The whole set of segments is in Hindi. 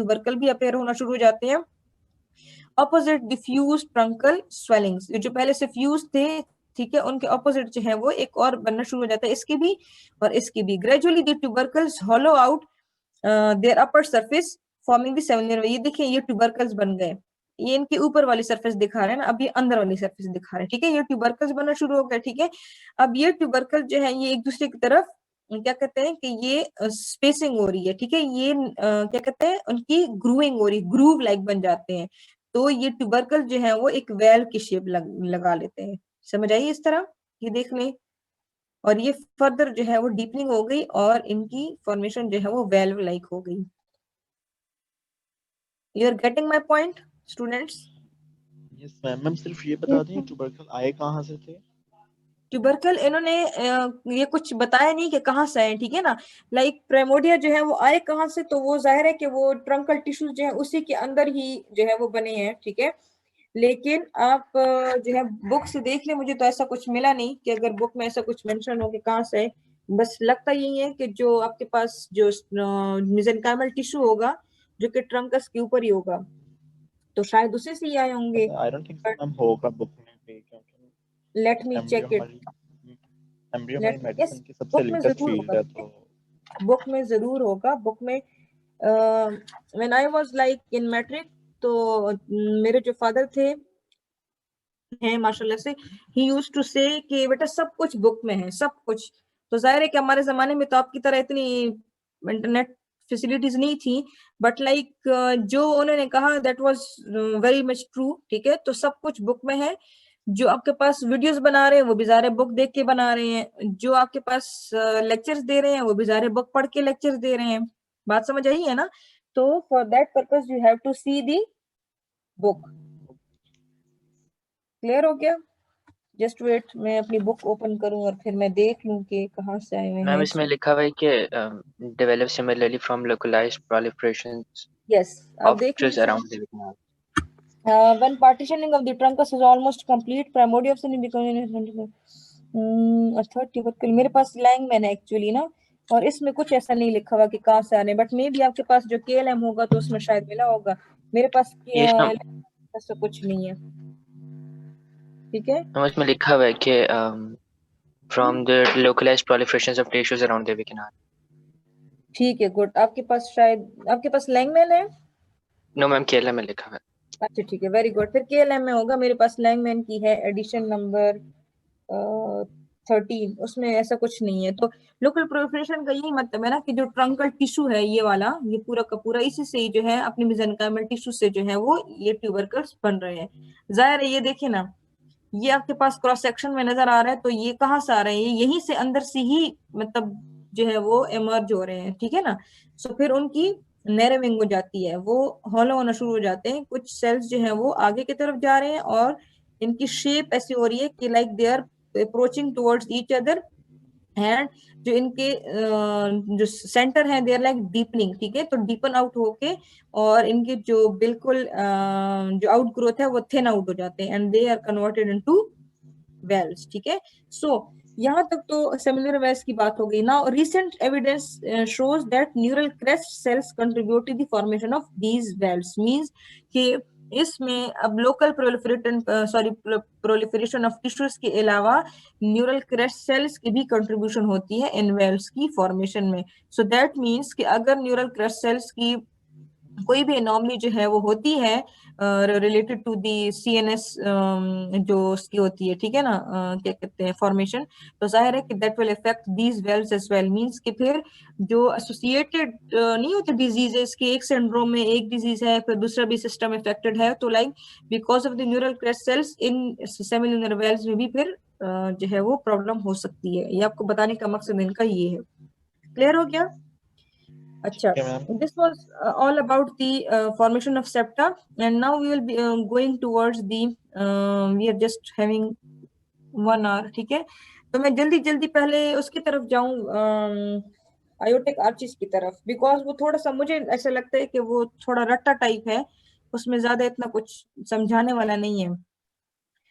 ट्यूबरकल भी अपेयर होना शुरू हो जाते हैं। ऑपोजिट डिफ्यूज ट्रंकल स्वेलिंग्स, जो पहले से फ्यूज थे, ठीक है, उनके ऑपोजिट जो है वो एक और बनना शुरू हो जाता है, इसके भी और इसके भी। Gradually the tubercles hollow out their upper surface forming the seminal. ये देखिए ये ट्यूबरकल्स बन गए, ये इनके ऊपर वाली सरफेस दिखा रहे हैं ना, अब ये अंदर वाली सरफेस दिखा रहे हैं, ठीक है, ये ट्यूबरकल्स बनना शुरू हो गया, ठीक है। अब ये ट्यूबरकल जो है ये एक दूसरे की तरफ क्या कहते हैं कि ये स्पेसिंग हो रही है, ठीक है, ये क्या कहते हैं उनकी ग्रूइंग हो रही, ग्रूव लाइक बन जाते हैं। तो ये ट्यूबरकल जो है वो एक वेल की शेप लगा लेते हैं, समझ आई इस तरह, ये देख लें। और ये फर्दर जो है वो डीपनिंग हो गई और इनकी फॉर्मेशन जो है वो वेल्व लाइक हो गई। You are getting my point students? Yes ma'am. Ma'am सिर्फ ये बता दें ट्यूबरकल आए कहाँ से थे? ट्यूबरकल इन्होंने ये कुछ बताया नहीं कि कहाँ से आए, ठीक है ना। लाइक प्राइमोर्डिया जो है वो आए कहाँ से, तो वो जाहिर है कि वो ट्रंकल टिश्यूज जो है उसी के अंदर ही जो है वो बने हैं, ठीक है। लेकिन आप जो है बुक से देख ले, मुझे तो ऐसा कुछ मिला नहीं कि अगर बुक में ऐसा कुछ मेंशन हो कि कहाँ से है। बस लगता यही है कि जो आपके पास जो मेसेंकाइमल टिश्यू होगा जो कि ट्रंकस के ऊपर ही होगा, तो शायद उसी से ही आए होंगे। I don't think so ma'am होगा बुक में भी, क्योंकि let me embryo check it. हमारी यस, मेडिसिन की सबसे बुक में लेटेस्ट जरूर फील्ड होगा, है, तो बुक में जरूर होगा। बुक में when I was like in matric, तो मेरे जो फादर थे हैं माशाल्लाह से, ही यूज्ड टू से कि बेटा सब कुछ बुक में है, सब कुछ। तो जाहिर है कि हमारे जमाने में तो आपकी तरह इतनी इंटरनेट फैसिलिटीज नहीं थी, बट लाइक जो उन्होंने कहा that was very much true, ठीक है। तो सब कुछ बुक में है। जो आपके पास वीडियोस बना रहे हैं वो भी ज़ाहिर है बुक देख के बना रहे हैं, जो आपके पास लेक्चर्स दे रहे हैं वो भी ज़ाहिर है बुक पढ़ के लेक्चर्स दे रहे हैं। बात समझ आई है ना? तो for that purpose you have to see the book. Clear हो गया? जस्ट वेट, मैं अपनी बुक ओपन करूं और फिर मैं देख लूं कि कहाँ से आए हुए मैम हैं। इसमें लिखा हुआ है कि develop similarly from localised proliferation yes, आप ऑफ देख टिश्यूज लीजिए। Around the canal। When partitioning of the truncus is almost complete, primordial becoming a third tubercle। मेरे पास लैंगमैन है एक्चुअली ना, और इसमें कुछ ऐसा नहीं लिखा हुआ कि कहाँ से आने, बट मे भी आपके पास जो KLM होगा तो उसमें शायद मिला होगा। मेरे पास यस मैम, ऐसा कुछ नहीं है, ठीक है। इसमें लिखा हुआ है कि from the localised proliferation of tissues around the canal। ठीक है, गुड। आपके पास शायद आपके पास लैंगमैन है। नो मैम, केरला में लिखा हुआ है। अच्छा ठीक है, वेरी गुड। फिर KLM में होगा। मेरे पास लैंगमैन की है एडिशन नंबर 13, उसमें ऐसा कुछ नहीं है। तो लोकल प्रोलिफरेशन का यही मतलब है ना कि जो ट्रंकल टिश्यू है ये वाला, ये पूरा का पूरा इसी से ही जो है अपने मेसेंकाइमल टिश्यू से जो है वो ये ट्यूबरकल्स बन रहे हैं। जाहिर है ये देखिए ना, ये आपके पास क्रॉस सेक्शन में नजर आ रहा है, तो ये कहाँ से आ रहे हैं, ये यहीं से अंदर से ही मतलब जो है वो इमर्ज हो रहे हैं, ठीक है ना। सो फिर उनकी नैरोविंग हो जाती है, वो हॉलो होना शुरू हो जाते हैं। कुछ सेल्स जो है वो आगे की तरफ जा रहे हैं और इनकी शेप ऐसी हो रही है कि like they are approaching towards each other. And जो इनके जो सेंटर है दे आर लाइक डीपनिंग, ठीक है। तो डीपन आउट होके और इनके जो बिल्कुल जो आउट ग्रोथ है वो थिन आउट हो जाते हैं and they are converted into valves, ठीक है। सो यहाँ तक तो सेमिलर वेल्स की बात हो गई ना। Recent evidence shows that neural crest cells contribute to the formation of these valves. Means कि इसमें अब लोकल प्रोलिफरेशन ऑफ टिश्यूज के अलावा न्यूरल क्रेस्ट सेल्स की भी कंट्रीब्यूशन होती है इन वेल्स की फॉर्मेशन में। सो दैट मींस कि अगर न्यूरल क्रेस्ट सेल्स की कोई भी एनॉमली जो है वो होती है रिलेटेड टू दी CNS जो उसकी होती है, ठीक है ना, क्या कहते हैं फॉर्मेशन, तो जाहिर है कि that will affect these valves as well. Means कि फिर जो एसोसिएटेड नहीं होते डिजीजेस के, एक सिंड्रोम में एक डिजीज है फिर दूसरा भी सिस्टम इफेक्टेड है, तो like because of the neural crest cells in semilunar valves में भी फिर जो है वो प्रॉब्लम हो सकती है। ये आपको बताने का मकसद इनका ये है। क्लियर हो गया? अच्छा, this was all about the formation of septa, and now we will be going towards the we are just having 1 hour, ठीक है। तो मैं जल्दी जल्दी पहले उसकी तरफ जाऊं आयोटिक आर्चिस की तरफ, बिकॉज वो थोड़ा सा मुझे ऐसा लगता है कि वो थोड़ा रट्टा टाइप है, उसमें ज्यादा इतना कुछ समझाने वाला नहीं है।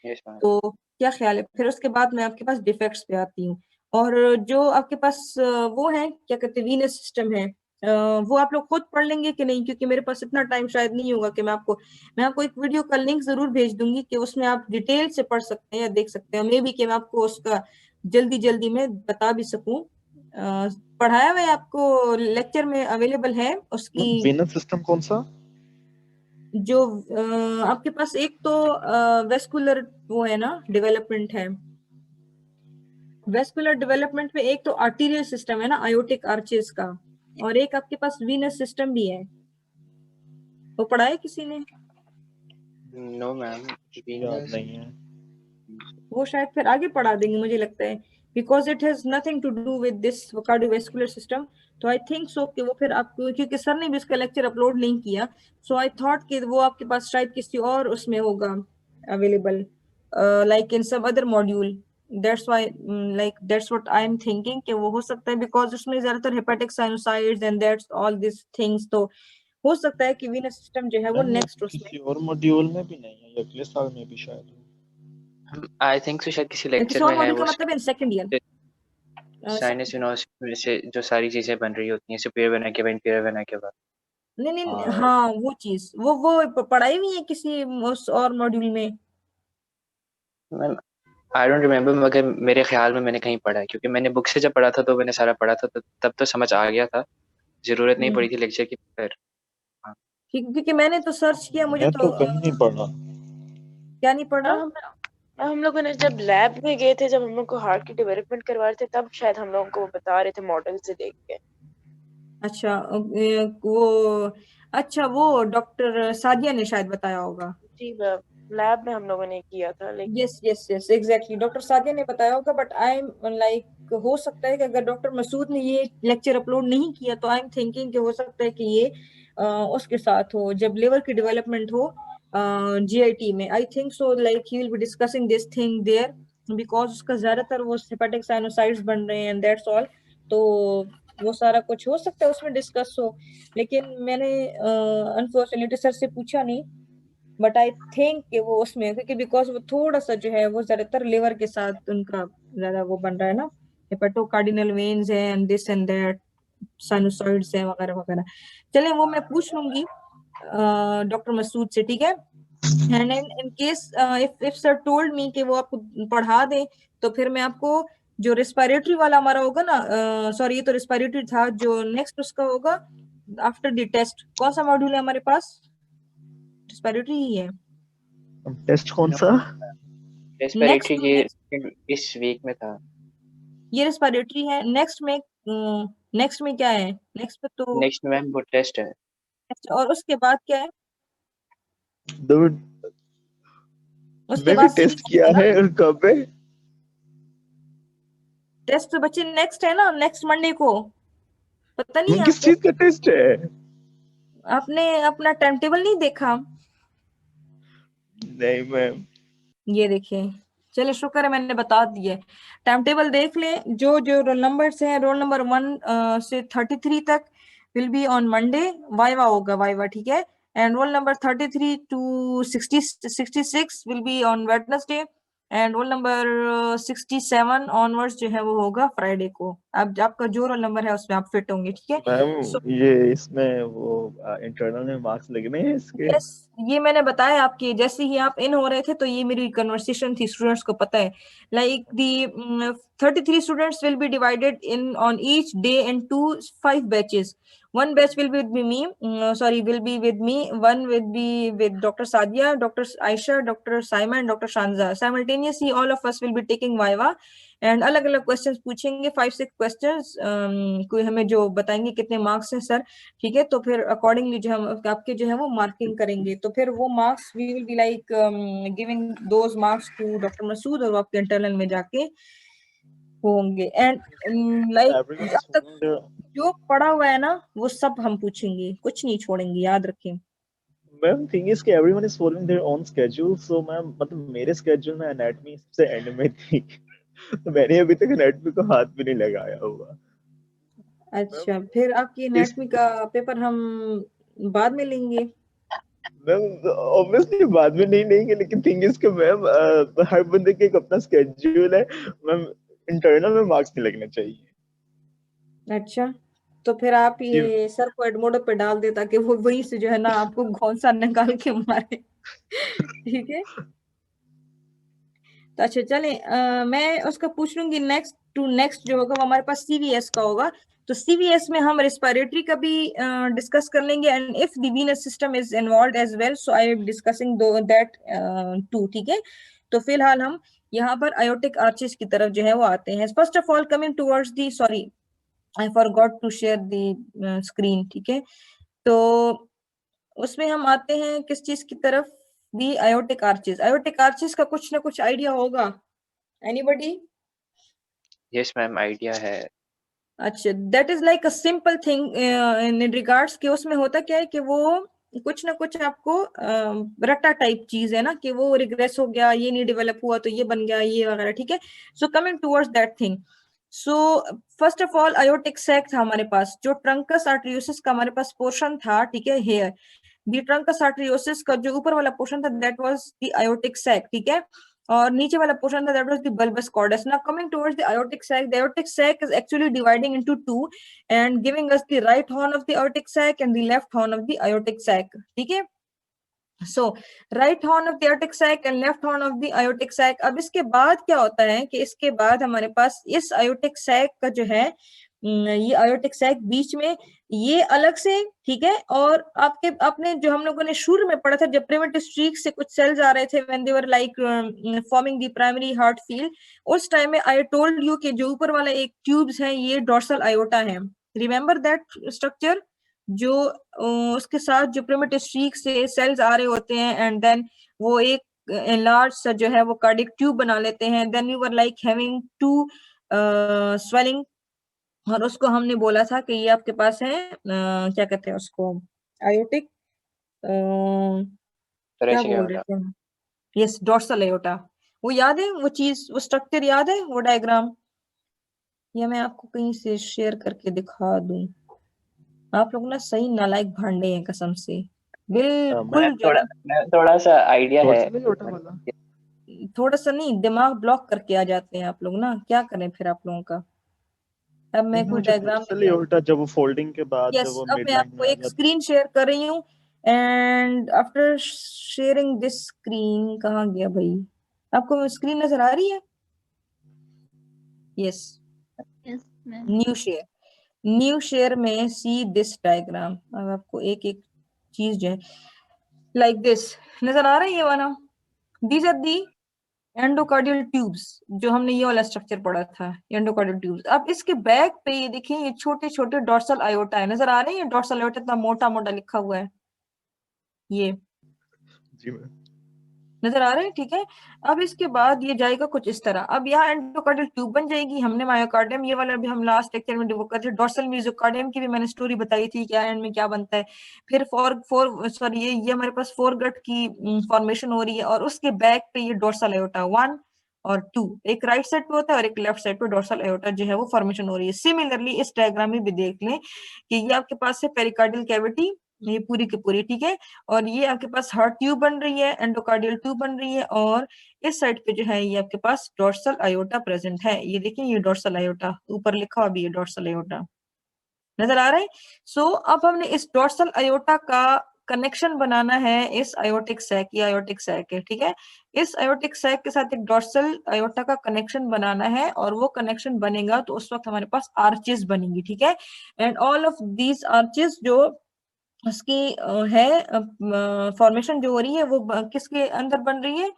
Yes ma'am. तो क्या ख्याल है? फिर उसके बाद मैं आपके पास डिफेक्ट्स पे आती हूँ। और जो आपके पास वो है क्या कहते हैं वीनस सिस्टम है, वो आप लोग खुद पढ़ लेंगे कि नहीं, क्योंकि मेरे पास इतना टाइम शायद नहीं होगा कि मैं आपको एक वीडियो का लिंक जरूर भेज दूंगी कि उसमें आप डिटेल से पढ़ सकते हैं या देख सकते हैं, मे बी कि मैं आपको उसका जल्दी जल्दी में बता भी सकूं। पढ़ाया हुआ है आपको, लेक्चर में अवेलेबल है उसकी। वेनस सिस्टम कौन सा? जो आपके पास एक तो वेस्कुलर वो है ना, डेवलपमेंट है। वेस्कुलर डेवलपमेंट में एक तो आर्टीरियल सिस्टम है ना, आयोटिक आर्चेस का, और एक आपके पास वीनस सिस्टम भी है। वो पढ़ा है किसी ने? नो मैम, याद नहीं है। वो शायद फिर आगे पढ़ा देंगे मुझे लगता है, because it has nothing to do with this cardiovascular system. तो आई थिंक सो कि वो फिर आपको, क्योंकि सर ने भी उसका लेक्चर अपलोड नहीं किया, सो आई थॉट कि वो आपके पास शायद किसी और उसमें होगा available, like in some other module. That's why like that's what I am thinking कि वो हो सकता है, बिकॉज उसमें ज्यादातर hepatic sinusoids and that's all this things, तो हो सकता है कि वीनस सिस्टम जो है वो मैम वो नेक्स्ट उसमें। किसी और मॉड्यूल में भी नहीं है, ये अगले साल में भी शायद हो। आई थिंक सो शायद किसी लेक्चर किसी और में है मॉड्यूल का वो। मतलब है सेकंड ईयर। साइनस यूनिवर्सिटी से जो सारी चीजें बन रही होती हैं सुपीरियर वेना के बाद, इंफीरियर वेना के बाद। नहीं नहीं हाँ हाँ, वो चीज वो पढ़ाई हुई है किसी उस और मॉड्यूल में। मैम आई डोंट रिमेम्बर, मगर मेरे ख्याल में मैंने कहीं पढ़ा है, क्योंकि मैंने बुक से जब पढ़ा था तो मैंने सारा पढ़ा था, तो तब तो समझ आ गया था, जरूरत नहीं पड़ी थी लेक्चर की फिर। हाँ। क्योंकि मैंने तो सर्च किया, मुझे मैं तो तो कहीं नहीं पढ़ा। क्या नहीं पढ़ा। हम लोगों ने जब लैब में गए थे, जब हम लोग को हार्ट की डेवलपमेंट करवा रहे थे, तब शायद हम लोगों को वो बता रहे थे मॉडल से देख के। अच्छा वो अच्छा वो डॉक्टर सादिया ने शायद बताया होगा। जी लैब में हम लोगों ने किया था, लेकिन yes yes yes exactly, doctor Sadia ने बताया होगा, बट आई एम लाइक हो सकता है कि अगर डॉक्टर मसूद ने ये लेक्चर अपलोड नहीं किया तो आई एम थिंकिंग कि हो सकता है कि ये उसके साथ हो, जब लिवर की डेवलपमेंट हो जीआईटी में। I think so like he will be discussing this thing there, because उसका ज्यादातर वो हेपेटिक साइनोसाइड्स बन रहे हैं एंड दैट्स ऑल, तो वो सारा कुछ हो सकता है उसमें डिस्कस हो। लेकिन मैंने अनफॉर्चुनेटली सर से पूछा नहीं, बट आई थिंक कि वो उसमें, क्योंकि बिकॉज वो थोड़ा सा जो है वो ज्यादातर लिवर के साथ उनका ज्यादा वो बन रहा है ना, हेपेटोकार्डिनल वेन्स है and this and that, sinusoids है वगैरह वगैरह। चलिए वो मैं पूछ लूंगी डॉक्टर मसूद से, ठीक है। And in case if sir told me कि वो आपको पढ़ा दे, तो फिर मैं आपको जो रेस्पिरेटरी वाला हमारा होगा ना, सॉरी ये तो रेस्पिरेटरी था, जो नेक्स्ट उसका होगा आफ्टर द टेस्ट, कौन सा मॉड्यूल है हमारे पास? रेस्पिरेटरी ही है। टेस्ट कौन सा? रेस्पिरेटरी नेक्स्ट ये इस वीक में था। ये रेस्पिरेटरी है। नेक्स्ट में क्या है? नेक्स्ट पे तो नेक्स्ट में मैम वो टेस्ट है। और उसके बाद क्या है? दो उसके मैं भी बाद टेस्ट सीरीज किया है ना। है, और कब है? टेस्ट तो बच्चे नेक्स्ट है ना, नेक्स्ट मंडे को। पता नहीं है किस आपको? चीज का टेस्ट है? आपने अपना टाइम टेबल नहीं देखा? नहीं मैम। ये देखिए, चलिए शुक्र है मैंने बता दिया। टाइम टेबल देख लें, जो जो रोल नंबर्स हैं, रोल नंबर 1 से 33 तक will be on Monday, viva होगा, वाइवा, ठीक है। And roll number 33 to 66 will be on Wednesday, and roll number 67 onwards जो है वो होगा फ्राइडे को। अब आपका जो रोल नंबर है उसमें आप फिट होंगे, ठीक है। मैम ये इसमें वो इंटरनल में मार्क्स लगने हैं इसके? यस, ये मैंने बताया आपके जैसे ही आप इन हो रहे थे, तो ये मेरी कन्वर्सेशन थी, स्टूडेंट्स को पता है। Like the 33 students will be divided in on each day in 5 batches. One batch will be with me, will be with me. One will be with Dr. Sadia, Dr. Aisha, Dr. Simon, Dr. Shanza. Simultaneously, all of us will be taking Viva. And अलग अलग क्वेश्चंस पूछेंगे, 5-6 क्वेश्चंस, कोई हमें जो बताएंगे कितने मार्क्स हैं सर, ठीक है। तो फिर अकॉर्डिंगली जो हम आपके जो है वो मार्किंग करेंगे, तो फिर वो marks we will be like giving those marks to doctor Masood, और वो आपके इंटरनल में जाके होंगे। एंड लाइक अब तक जो पढ़ा हुआ है ना वो सब हम पूछेंगे, कुछ नहीं छोड़ेंगे, याद रखें। मैम थिंग इज कि everyone is following their own schedule, so ma'am मतलब मेरे स्केड्यूल में एनाटॉमी सबसे एंड में थी। तो मैंने अभी तक एनाटॉमी को हाथ भी नहीं लगाया हुआ। अच्छा, फिर आपकी इस एनाटॉमी का पेपर हम बाद में लेंगे। मैम ऑब्वियसली बाद में नहीं लेंगे, लेकिन थिंग इज कि मैम हर बंदे के एक अपना स्केड्यूल है मैम। इंटरनल में मार्क्स नहीं लगने चाहिए। अच्छा, तो फिर आप जी ये सर को एडमोडो पे डाल दे ताकि वो वहीं से जो है ना आपको घौंसा निकाल के मारे। ठीक है, तो अच्छा चले मैं उसका पूछ लूंगी। नेक्स्ट जो होगा वो हमारे पास सीवीएस का होगा। तो सीवीएस में हम रेस्पिरेटरी का भी डिस्कस कर लेंगे, and if the venous system is involved as well, so I am discussing that too. ठीक है, तो फिलहाल हम यहाँ पर आयोटिक आर्चेस की तरफ जो है वो आते हैं। First of all coming towards the, sorry I forgot to share the screen. ठीक है, तो उसमें हम आते हैं किस चीज की तरफ, दी आयोटिक आर्चेस। आयोटिक आर्चेस का कुछ ना कुछ आइडिया होगा एनीबॉडी? यस मैम, आइडिया है। अच्छा, that is like a simple thing in regards कि उसमें होता क्या है कि वो कुछ ना कुछ आपको रट्टा टाइप चीज है ना, कि वो रिग्रेस हो गया, ये नहीं डेवलप हुआ तो ये बन गया, ये वगैरह। ठीक है, so coming towards that thing, so first of all aortic sac था हमारे पास, जो ट्रंकस आर्टरियोसिस का हमारे पास पोर्शन था। ठीक है, हेयर दी ट्रंकस आर्टरियोसिस का जो ऊपर वाला पोर्शन था that was the aortic sac. ठीक है, और नीचे वाला पोर्शन था that was the bulbus cordis. Now coming towards the aortic sac is actually dividing into two and giving us the right horn of the aortic sac and the left horn of the aortic sac. ठीक है, so right horn of the aortic sac and left horn of the aortic sac। अब इसके बाद क्या होता है कि इसके बाद हमारे पास इस aortic sac का जो है ये aortic sac बीच में ये अलग से। ठीक है, और आपने जो हम लोगों ने शुरू में पढ़ा था जब प्रिमिटिव स्ट्रीक से कुछ सेल्स आ रहे थे when they were like forming the primary heart field, उस टाइम में आई टोल्ड यू कि जो ऊपर वाला एक ट्यूब्स है ये डोर्सल आयोटा है। रिमेंबर दैट स्ट्रक्चर, जो उसके साथ जो प्रिमिटिव स्ट्रीक से सेल्स आ रहे होते हैं एंड देन वो एक लार्ज सा जो है वो कार्डियक ट्यूब बना लेते हैं। Then you were like having two swelling, और उसको हमने बोला था कि ये आपके पास है क्या कहते हैं उसको, आयोटिक क्या thoracic बोल रहे aorta। थे हम, यस डोर्सल एयोटा। वो याद है, वो चीज, वो स्ट्रक्चर याद है, वो डायग्राम, या मैं आपको कहीं से शेयर करके दिखा दूं? आप लोग ना सही नालायक भांडे हैं कसम से, बिल्कुल जो है मैं थोड़ा सा आइडिया है। डोर्सल एयोर्टा वाला। थोड़ा सा नहीं, दिमाग ब्लॉक करके आ जाते हैं आप लोग ना, क्या करें फिर आप लोगों का। अब नहीं मैं मैं कोई मुझे डायग्राम डोर्सल एयोर्टा जब वो फोल्डिंग के बाद जब यस, वो अब मिड मैं लाइन में आपको आ एक जाता स्क्रीन शेयर कर रही हूँ, and after sharing this screen, कहाँ गया भाई, आपको स्क्रीन नजर आ रही है? Yes, yes ma'am. New share में सी दिस डायग्राम। अब आपको एक एक चीज जो है लाइक दिस नजर आ रहा है, ये वाला, these are the endocardial tubes, जो हमने ये वाला स्ट्रक्चर पढ़ा था, एंडोकार्डियल ट्यूब्स। अब इसके बैक पे ये देखिए, ये छोटे छोटे डोर्सल आयोटा है, नजर आ रहे हैं? डोर्सल आयोटा इतना मोटा मोटा लिखा हुआ है, ये जी मैं नजर आ रहे हैं? ठीक है, अब इसके बाद ये जाएगा कुछ इस तरह। अब यहाँ एंडोकार्डियल ट्यूब बन जाएगी। हमने मायोकार्डियम ये वाला भी हम लास्ट लेक्चर में डिवो कर थे, डोर्सल मेसोकार्डियम की भी मैंने स्टोरी बताई थी क्या एंड में क्या बनता है। फिर सॉरी ये हमारे पास फोरगट की फॉर्मेशन हो रही है, और उसके बैक पे ये डोर्सल एयोटा 1 और 2, एक राइट साइड पे होता है और एक लेफ्ट साइड पे डोर्सल एयोटा जो है वो फॉर्मेशन हो रही है। सिमिलरली इस डायग्राम में भी देख लें कि ये आपके पास है पेरिकार्डियल कैविटी, ये पूरी की पूरी। ठीक है, और ये आपके पास हार्ट ट्यूब बन रही है, एंडोकार्डियल ट्यूब बन रही है, और इस साइड पे जो है ये आपके पास डोर्सल आयोटा प्रेजेंट है। ये देखिए, ये डोर्सल आयोटा ऊपर लिखा हुआ भी है, डोर्सल आयोटा नजर आ रहा है। सो अब हमने इस डोर्सल आयोटा का कनेक्शन बनाना है इस आयोटिक सैक, ये आयोटिक सैक है। ठीक है, इस आयोटिक सैक के साथ एक डोर्सल आयोटा का कनेक्शन बनाना है, और वो कनेक्शन बनेगा तो उस वक्त हमारे पास आर्चेस बनेंगी। ठीक है, and all of these arches जो उसकी है फॉर्मेशन जो हो रही है वो किसके अंदर बन रही है,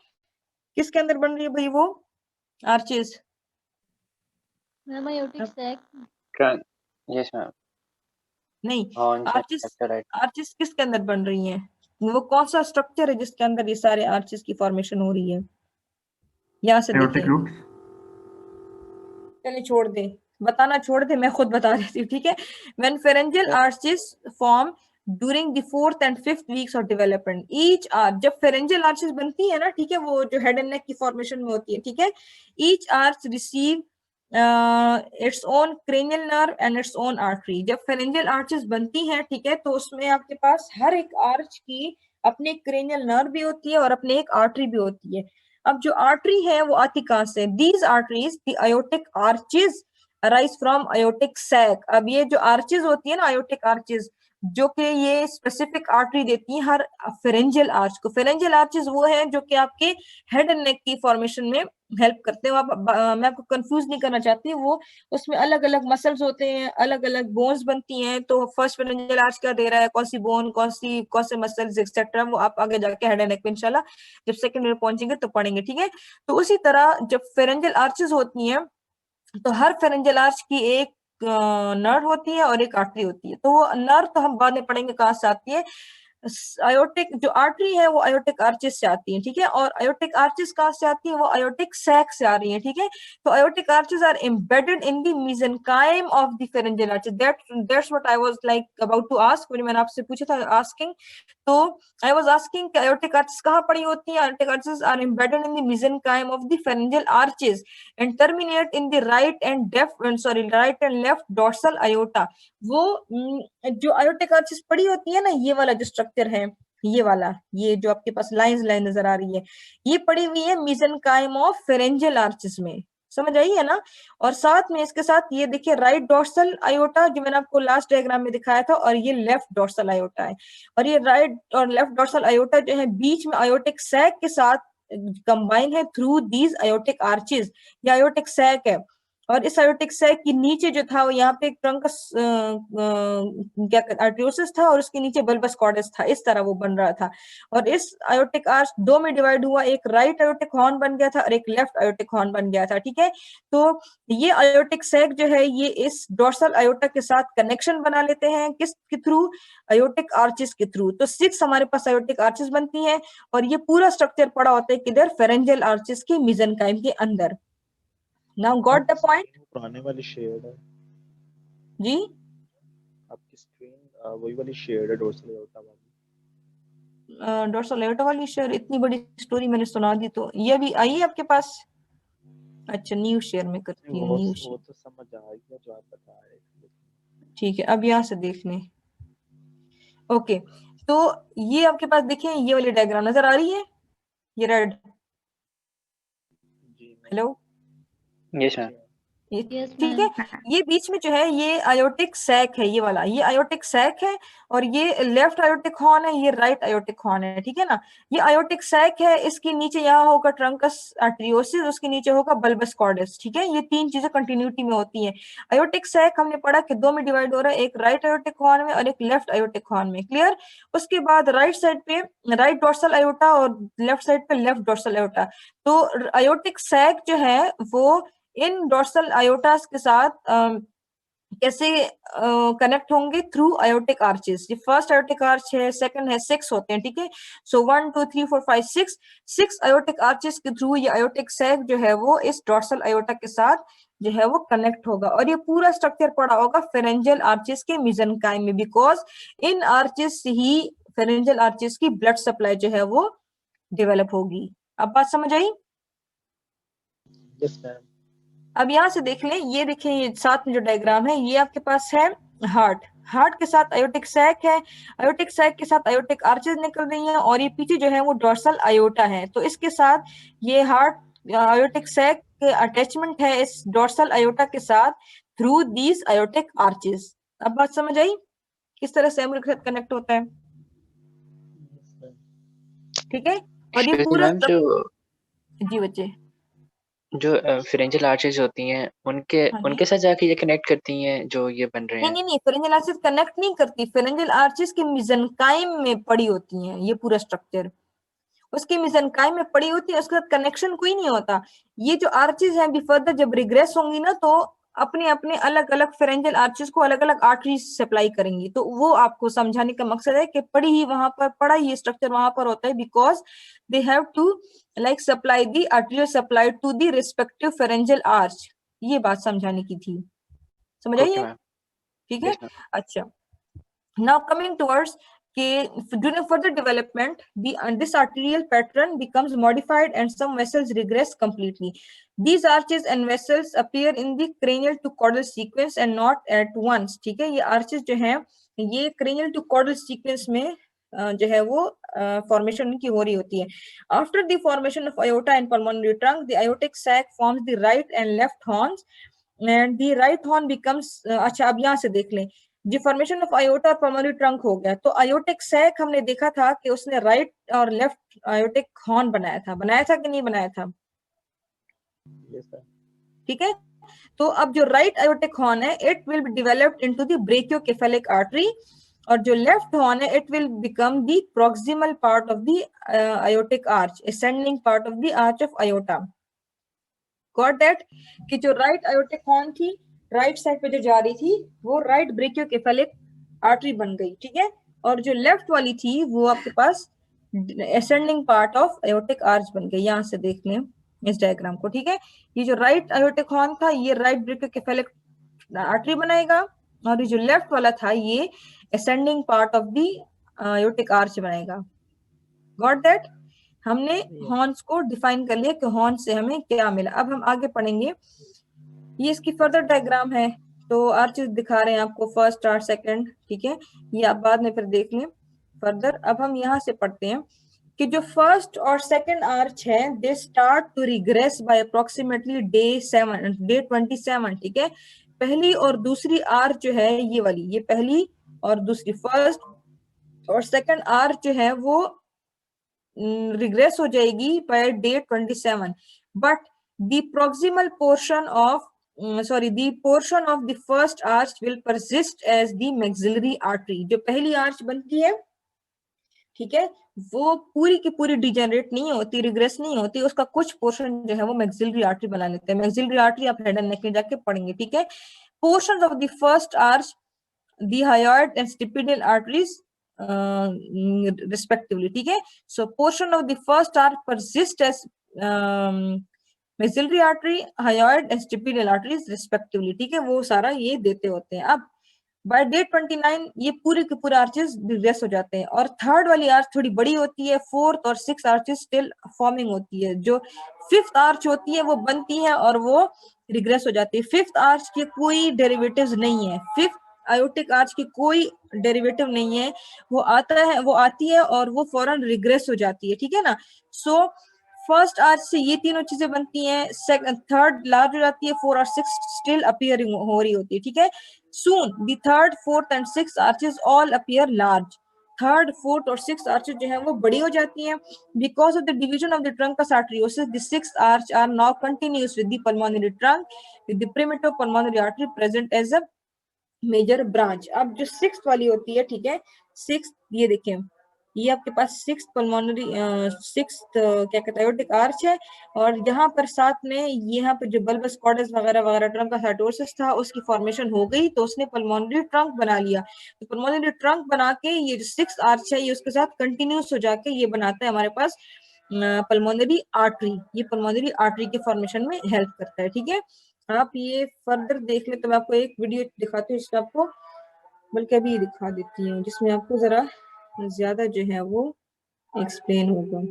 किसके अंदर बन रही है भाई वो arches? Ma'am aortic sac. Trunk. Yes ma'am. नहीं, हॉर्न आर्चेस, राइट। आर्चेस किसके अंदर बन रही हैं? वो कौन सा स्ट्रक्चर है जिसके अंदर ये सारे आर्चेस की फॉर्मेशन हो रही है? यहाँ से aortic देखें, roots. चलिए छोड़ दे, बताना छोड़ दे, मैं खुद बता रही थी। ठीक है, when pharyngeal arches form during the 4th and 5th weeks of development, each arch, जब pharyngeal arches बनती है ना, ठीक है, वो जो हेड एंड नेक की फॉर्मेशन में होती है। ठीक है, each arch receive its own cranial nerve and its own artery। जब pharyngeal arches बनती हैं, ठीक है, तो उसमें आपके पास हर एक आर्च की अपनी cranial nerve भी होती है और अपनी एक आर्टरी भी होती है। अब जो आर्टरी है वो आती कहां से? These arteries the aortic arches arise from aortic sac. अब ये जो आर्चेज होती है ना, आयोटिक आर्चेज, जो कि ये स्पेसिफिक आर्टरी देती है हर फेरेंजियल आर्च को। फेरेंजियल आर्चेज वो है जो कि आपके हेड एंड नेक की फॉर्मेशन में हेल्प करते हैं। मैं आपको कंफ्यूज नहीं करना चाहती, वो उसमें अलग अलग मसल्स होते हैं, अलग अलग बोन्स बनती हैं। तो फर्स्ट फेरेंजियल आर्च क्या दे रहा है, कौन सी बोन, कौन से मसल्स एक्सेट्रा, वो आप आगे जाके हेड एंड नेक में इंशाल्लाह जब सेकंड में पहुंचेंगे तो पढ़ेंगे, ठीक है। तो उसी तरह जब फेरेंजियल आर्चेज होती हैं तो हर फेरेंजियल आर्च की एक नर्व होती है और एक आर्टरी होती है। तो वो नर्व तो हम बाद में पढ़ेंगे कहाँ से आती है। आयोटिक जो आर्टरी है वो आयोटिक आर्चेस से आती है, ठीक है। और आयोटिक आर्चेस कहाँ से आती है, वो आयोटिक सैक से आ रही है, ठीक है। तो aortic arches are embedded in the mesenchyme of the pharyngeal arches. That's what I was like about to ask, मैंने आपसे पूछा था आस्किंग। तो आई वाज आस्किंग कि आयोटिक आर्चेस कहाँ पड़ी होती है। Aortic arches are embedded in the mesenchyme of the pharyngeal arches and terminate in the right and left dorsal aorta. वो जो आयोटिक आर्चेस पड़ी होती है ना, ये वाला जो स्ट्रक्चर है, ये वाला, ये जो आपके पास लाइन नजर आ रही है, ये पड़ी हुई है मेसेनकाइम ऑफ फेरेंजियल आर्चेस में। समझ आई है ना। और साथ में इसके साथ ये देखिए राइट डोर्सल आयोटा जो मैंने आपको लास्ट डायग्राम में दिखाया था, और ये लेफ्ट डोर्सल आयोटा है। और ये राइट और लेफ्ट डोर्सल आयोटा जो है बीच में आयोटिक सैक के साथ कंबाइन है थ्रू दीज आयोटिक आर्चेस। ये आयोटिक सैक है। और इस आयोटिक सैक के नीचे जो था वो यहाँ पे एक ट्रंकस क्या आर्टियोसिस था, और उसके नीचे बल्बस कॉर्डस था, इस तरह वो बन रहा था। और इस आयोटिक आर्च दो में डिवाइड हुआ, एक राइट आयोटिक हॉर्न बन गया था और एक लेफ्ट आयोटिक हॉर्न बन गया था, ठीक है। तो ये आयोटिक सैक जो है ये इस डोर्सल आयोटा के साथ कनेक्शन बना लेते हैं, किस के थ्रू, आयोटिक आर्चेस के थ्रू। तो 6 हमारे पास आयोटिक आर्चेस बनती हैं, और ये पूरा स्ट्रक्चर पड़ा होता है किधर, फेरेंजियल आर्चेस के मेसेनकाइम के अंदर। Now got the point? पुराने वाली शेड है जी आपकी स्क्रीन, वही वाली शेड है डोर्सल आयोटा वाली। डोर्सल आयोटा वाली शेयर, इतनी बड़ी स्टोरी मैंने सुना दी, तो ये भी आई है आपके पास। अच्छा न्यू शेयर में करती हूँ, न्यू वो शेयर, तो समझ आ गया जो आप बता रहे थे। ठीक है। अब यहाँ से देख लें, ओके। तो ये आपके पास देखिए ये वाली डायग्राम नजर आ रही है, ये रेड, जी हेलो, यस मैम। ये Yes, ठीक ma'am. है। ये बीच में जो है ये आयोटिक सैक है, ये वाला ये आयोटिक सैक है, और ये लेफ्ट आयोटिक हॉर्न है, ये राइट आयोटिक हॉर्न है, ठीक है ना। ये आयोटिक सैक है, इसके नीचे यहाँ होगा ट्रंकस आर्टरियोसिस, उसके नीचे होगा बल्बस कॉर्डस, ठीक है। ये 3 चीजें कंटिन्यूटी में होती हैं। आयोटिक सैक हमने पढ़ा कि 2 में डिवाइड हो रहा है, एक राइट आयोटिक हॉर्न में और एक लेफ्ट आयोटिक हॉर्न में, क्लियर। उसके बाद राइट साइड पे राइट डोर्सल आयोटा और लेफ्ट साइड पे लेफ्ट डोर्सल आयोटा। तो आयोटिक सैक जो है वो इन डोर्सल आयोटास के साथ कैसे कनेक्ट होंगे, थ्रू आयोटिक आर्चेस। ये फर्स्ट आयोटिक आर्च है, सेकंड है, 6 होते हैं, ठीक है। सो 1 2 3 4 5 6 आयोटिक आर्चेस के थ्रू ये आयोटिक सैक जो है वो इस डोर्सल आयोटा के साथ जो है वो कनेक्ट होगा। और ये पूरा स्ट्रक्चर पड़ा होगा फेरेंजियल आर्चेस के मेसेनकाइम में, बिकॉज इन आर्चेस से ही फेरेंजियल आर्चेस की ब्लड सप्लाई जो है वो डेवलप होगी। अब बात समझ आई। Yes ma'am. अब यहाँ से देख लें, ये देखिए ये साथ में जो डायग्राम है ये आपके पास है हार्ट के साथ आयोटिक सैक है, आयोटिक सैक के साथ आयोटिक आर्चेज निकल रही हैं, और ये पीछे जो है वो डोर्सल आयोटा है। तो इसके साथ ये हार्ट आयोटिक सैक के अटैचमेंट है इस डोर्सल आयोटा के साथ थ्रू दीज आयोटिक आर्चेज। अब बात समझ आई किस तरह से एमुलेट के साथ कनेक्ट होता है, ठीक है। और ये पूरा मैम जो जी बच्चे, जो फेरेंजियल आर्चेज होती हैं उनके हाँ जी। उनके साथ जाके ये कनेक्ट करती हैं जो ये बन रहे हैं। नहीं फेरेंजियल आर्चेस कनेक्ट नहीं करती, फेरेंजियल आर्चेस के मेसेनकाइम में पड़ी होती हैं ये पूरा स्ट्रक्चर, उसके मेसेनकाइम में पड़ी होती है, उसके साथ कनेक्शन कोई नहीं होता। ये जो आर्चेस हैं भी फर्दर जब रिग्रेस होंगी ना तो अपने अपने अलग अलग फेरेंजियल आर्चेस को अलग अलग आर्टरीज सप्लाई करेंगी। तो वो आपको समझाने का मकसद है कि पड़ी ही वहां पर, पड़ा ये स्ट्रक्चर वहां पर होता है, because they have to like supply the arterial supply to the respective pharyngeal arch. ये बात समझाने की थी, समझ आई ओके है, मैम। ठीक है। Yes ma'am. अच्छा, now coming towards during further development this arterial pattern becomes modified and some vessels regress completely. These arches and vessels appear in the cranial to caudal sequence and not at once, ठीक है। ये arches जो हैं ये cranial to caudal sequence में जो है वो formation की हो रही होती है। After the formation of aorta and pulmonary trunk, the aortic sac forms the right and left horns and the right horn becomes, अच्छा अब यहाँ से देख लें, जो फॉर्मेशन ऑफ आयोटा और पल्मोनरी ट्रंक हो गया, तो आयोटिक सैक हमने देखा था कि उसने राइट और लेफ्ट आयोटिक हॉर्न बनाया था कि नहीं बनाया था? Yes, sir. ठीक है, तो अब जो राइट आयोटिक हॉर्न है it will be developed into the brachiocephalic artery, और जो लेफ्ट हॉर्न है it will become the proximal part of the aortic arch, ascending part of the arch of aorta. Got that? कि जो राइट आयोटिक हॉर्न थी, राइट साइड पे जो जा रही थी, वो राइट ब्रेकियोकेफेलिक आर्टरी बन गई, ठीक है, और जो लेफ्ट वाली थी वो आपके पास ascending part of aortic arch बन गई। यहां से देख लें इस डायग्राम को, ठीक है, ये जो राइट आयोटिक हॉर्न था ये राइट ब्रेकियोकेफेलिक आर्टरी बनाएगा, और ये जो लेफ्ट वाला था ये ascending part of the aortic arch बनाएगा। Got that? हमने हॉर्न्स को डिफाइन कर लिया कि हॉर्न से हमें क्या मिला। अब हम आगे पढ़ेंगे, ये इसकी फर्दर डायग्राम है, तो आर्चेस दिखा रहे हैं आपको, फर्स्ट आर्च, सेकंड, ठीक है, ये आप बाद में फिर देख लें फर्दर। अब हम यहाँ से पढ़ते हैं कि जो फर्स्ट और सेकंड आर्च है they start to regress by approximately day 27, ठीक है। पहली और दूसरी आर्च जो है ये वाली, ये पहली और दूसरी, फर्स्ट और सेकंड आर्च जो है वो रिग्रेस हो जाएगी by day 27, but the proximal portion of the portion of the first arch will persist as the maxillary artery। जो पहली आर्च बनती है, ठीक है, वो पूरी की पूरी डिजेनरेट नहीं होती, रिग्रेस नहीं होती, उसका कुछ पोर्शन जो है वो मैक्सिलरी आर्टरी बना लेते हैं। मैक्सिलरी आर्टरी आप हेड एंड नेक में जाके पढ़ेंगे, ठीक है। Portion of the first arch, the hyoid and stapedial arteries respectively, ठीक है। So portion of the first arch persist as maxillary artery, hyoid and stapedial arteries respectively, ठीक है, वो सारा ये देते होते हैं। अब बाय डे 29 ये पूरे के पूरे आर्चेस रिग्रेस हो जाते हैं, और थर्ड वाली आर्च थोड़ी बड़ी होती है, फोर्थ और सिक्स आर्चेस स्टिल फॉर्मिंग होती है, जो फिफ्थ आर्च होती है वो बनती है और वो रिग्रेस हो जाती है। फिफ्थ आर्च के कोई डेरिवेटिव्स नहीं है, फिफ्थ आयोटिक आर्च की कोई डेरिवेटिव नहीं है, वो आता है, वो आती है और वो फौरन रिग्रेस हो जाती है, ठीक है ना। सो फर्स्ट आर्च से ये तीनों चीजें बनती हैं, थर्ड लार्ज हो जाती है, फोर और सिक्स स्टिल अपीयरिंग हो रही होती है, ठीक है। Soon the third, fourth and sixth arches all appear large। Third, fourth और सिक्स आर्चेस जो है वो बड़ी हो जाती हैं। Because of the division of the truncus arteriosus the sixth arch are now continuous with the pulmonary trunk with the primitive pulmonary artery present as a major branch. अब जो सिक्स्थ वाली होती है, ठीक है, सिक्स्थ ये देखें, ये आपके पास सिक्स्थ पल्मोनरी, सिक्स्थ क्या कहते हैं आयोटिक आर्च है, और यहाँ पर साथ में यहाँ पर जो बल्बस कॉर्डस वगैरह वगैरह ट्रंक साइटोसिस था उसकी फॉर्मेशन हो गई, तो उसने पल्मोनरी ट्रंक बना लिया। तो पल्मोनरी ट्रंक बना के ये जो सिक्स्थ आर्च है ये उसके साथ कंटिन्यूस हो जाके ये बनाता है हमारे पास पल्मोनरी आर्टरी। ये पल्मोनरी आर्टरी के फॉर्मेशन में हेल्प करता है, ठीक है। आप ये फर्दर देख ले, तो मैं आपको एक वीडियो दिखाती हूँ जिसमें आपको, बल्कि अभी दिखा देती हूँ, जिसमें आपको जरा ज्यादा जो है वो एक्सप्लेन होगा।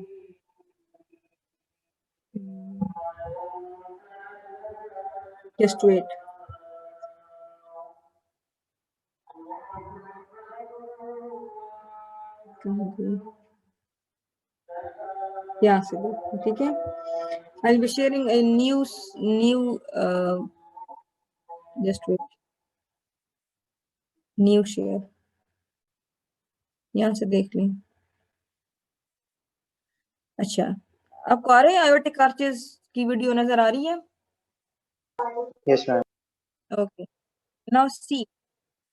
जस्ट वेट, यहाँ से देखो, ठीक है। I will be sharing a new just wait, new share, यहाँ से देख लें। अच्छा, आपको आ रहे हैं आयोटिक आर्चेस की वीडियो नजर आ रही है? Yes ma'am. Okay, now see,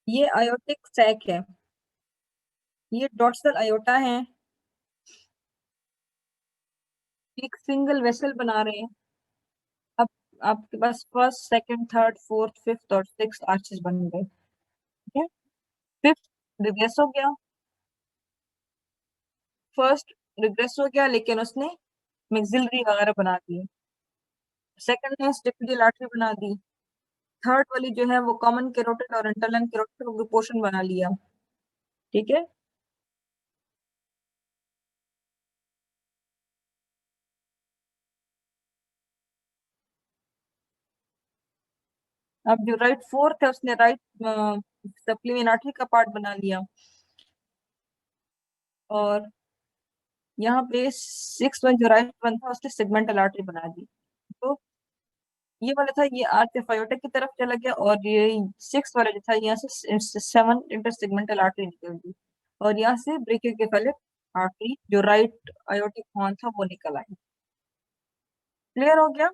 ये आयोटिक सैक है, ये डॉर्सल आयोटा है, एक सिंगल वेसल बना रहे हैं। अब आपके पास first, second, third, fourth, fifth और सिक्स्थ आर्चेस बन गए, ठीक है। फिफ्थ रिग्रेस हो गया, फर्स्ट रिग्रेस हो गया लेकिन उसने मैक्सिलरी वगैरह बना दी। सेकंड ने स्टिपिडियल आर्टरी बना दी। थर्ड वाली जो है वो कॉमन कैरोटिड और इंटरलन कैरोटिड का पोर्शन बना लिया, ठीक है। अब जो राइट फोर्थ है उसने राइट सप्लीमेंट आर्टरी का पार्ट बना लिया, और यहाँ पे सिक्स वन जो राइट वन था उसने सेगमेंटल आर्टरी बना दी। तो ये वाला था, ये आर्च ऑफ आयोटा की तरफ चला गया, और ये 6 वाला जो था यहाँ से 7 इंटरसेगमेंटल आर्टरी निकल गई, और यहाँ से ब्रेकियोकेफालिक आर्टरी जो राइट आयोटिक हॉर्न था वो निकल आई। क्लियर हो गया?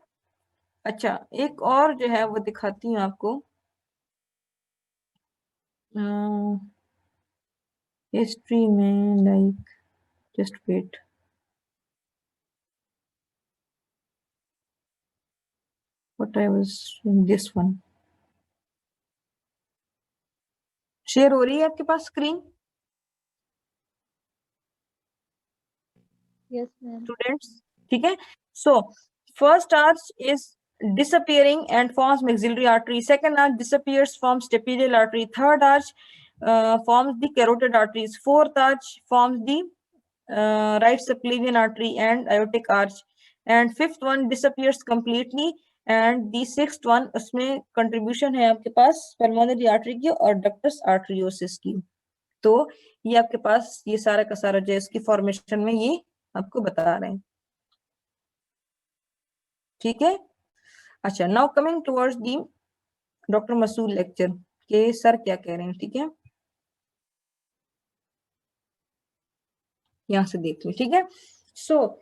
अच्छा, एक और जो है वो दिखाती हूँ आपको, हिस्ट्री में, like, just wait, what I was in this one. Share हो रही है आपके पास स्क्रीन Yes, ma'am. स्टूडेंट्स? ठीक है, so first arch is disappearing and forms maxillary artery, second arch disappears, forms trapezial artery, third arch forms the carotid arteries, fourth arch forms the right subclavian artery and aortic arch, and fifth one disappears completely, and the sixth one, उसमें contribution है आपके पास pulmonary artery की और ductus arteriosus की। तो ये आपके पास ये सारा का सारा जो है इसकी फॉर्मेशन में ये आपको बता रहे हैं। ठीक है, अच्छा, now coming towards the doctor Masood lecture के सर क्या कह रहे हैं। ठीक है, यहां से देख लो। ठीक है, सो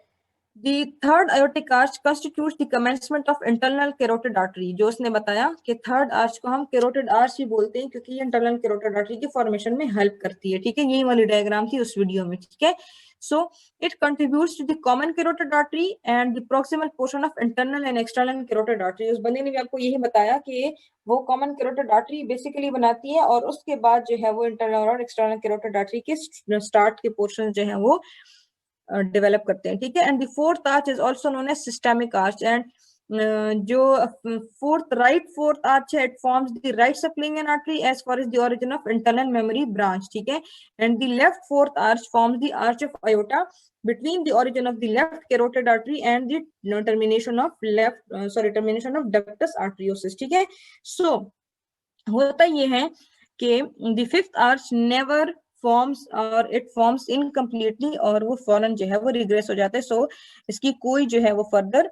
The third aortic arch constitutes the commencement of internal carotid artery। जो उसने बताया कि थर्ड आर्च को हम कैरोटिड आर्च ही बोलते हैं क्योंकि ये इंटरनल कैरोटिड आर्टरी की फॉर्मेशन में हेल्प करती है। ठीक है, यही वाली डायग्राम थी उस वीडियो में। ठीक है, so it contributes to the common carotid artery and the proximal portion of internal and external carotid artery. उस बंदे ने भी आपको यही बताया कि वो कॉमन कैरोटिड आर्टरी बेसिकली बनाती है, और उसके बाद जो है वो इंटरनल और एक्सटर्नल कैरोटिड आर्टरी के स्टार्ट के पोर्शन जो है वो डेवलप करते हैं। ठीक है, and the fourth arch is also known as systemic arch, and जो फोर्थ आर्च है, it forms the right subclavian artery as far as the origin of internal mammary branch. ठीक है, and the left fourth arch forms the arch of aorta between the origin of the left carotid artery and the termination of ductus arteriosus। ठीक है, so होता ये है कि the fifth arch never forms और it forms incompletely, और वो फौरन जो है वो रिग्रेस हो जाता है। सो इसकी कोई जो है वो फर्दर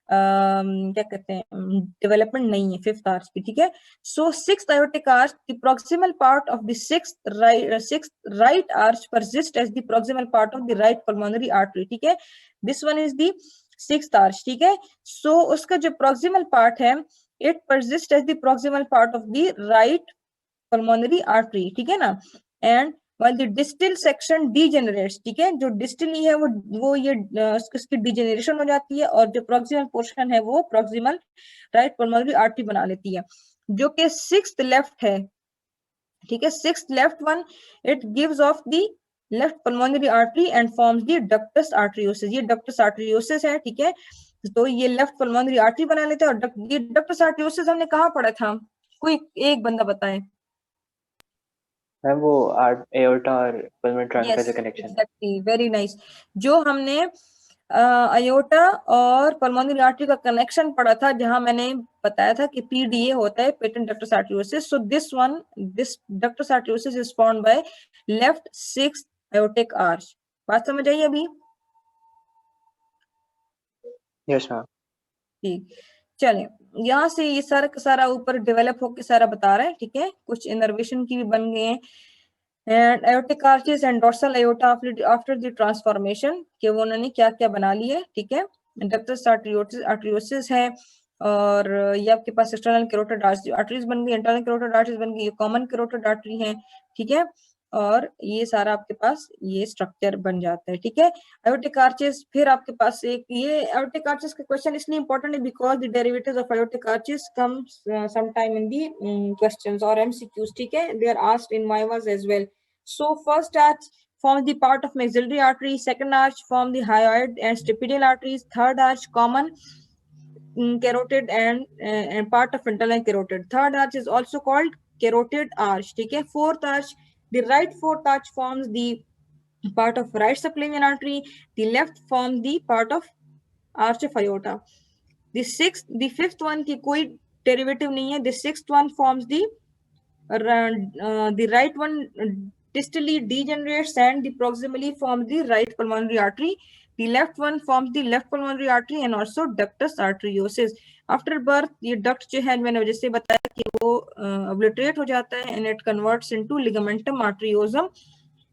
क्या कहते हैं डेवलपमेंट नहीं है फिफ्थ आर्च की। ठीक है, सो sixth aortic arch, the proximal part of the sixth right arch persists as the proximal part of the right pulmonary artery। ठीक है, this one is the sixth arch। ठीक है, सो उसका जो proximal part है, it persists as the proximal part of the right pulmonary artery। ठीक है ना, and while the distal section degenerates। ठीक है, जो डिस्टल है वो ये उसकी डिजेनरेशन हो जाती है, और जो प्रॉक्सिमल पोर्शन है वो प्रॉक्सिमल राइट पल्मोनरी आर्टरी बना लेती है, जो कि सिक्स्थ लेफ्ट है। ठीक है, sixth left one, it gives off the left pulmonary artery and forms the ductus आर्टरियोसिस। ये डक्टस आर्टरियोसिस है। ठीक है, तो ये लेफ्ट पल्मोनरी आर्टरी बना लेते हैं, और ये डक्टस आर्टरियोसिस हमने कहाँ पढ़ा था, कोई एक बंदा बताए। मैम वो एओर्टा और पल्मोनरी ट्रंक का जो कनेक्शन है। Exactly, very nice. जो हमने अयोटा और पल्मोनरी आर्टरी का कनेक्शन पढ़ा था, जहां मैंने बताया था कि पीडीए होता है, patent ductus आर्टरियोसिस। So this ductus आर्टरियोसिस is formed by left sixth aortic arch। बात समझ आई अभी? Yes ma'am. ठीक, चलिए, यहाँ से ये सारा का सारा ऊपर डेवलप होके सारा बता रहा है। ठीक है, कुछ इनर्वेशन की भी बन गए हैं, and aortic arches and dorsal aorta after the transformation कि वो उन्होंने क्या क्या बना लिया है। ठीक है, डक्टस आर्टरियोसिस है, और ये आपके पास एक्सटर्नल कैरोटिड आर्टरीज बन गई, इंटरनल कैरोटिड आर्टरीज बन गई, ये कॉमन कैरोटिड आर्टरी है। ठीक है, और ये सारा आपके पास ये स्ट्रक्चर बन जाता है। ठीक है, aortic arches, फिर आपके पास एक ये aortic arches का क्वेश्चन इसलिए इंपॉर्टेंट है because the derivatives of aortic arches comes sometime in the questions or MCQs। ठीक है, they are asked in vivas as well। So first arch forms the part of maxillary artery, second arch form the hyoid and stapedial arteries, third arch common carotid and part of internal carotid, third arch is also called carotid arch। ठीक है, fourth arch, the right fourth arch forms the part of right subclavian artery, the left forms the part of arch of aorta, the fifth one की कोई derivative नहीं है, the sixth one forms the right one distally degenerates and the proximally forms the right pulmonary artery. The left one forms the left pulmonary artery and also ductus arteriosus. After birth ये duct जो है मैंने जैसे बताया कि वो obliterate हो जाता है and it converts into ligamentum arteriosum,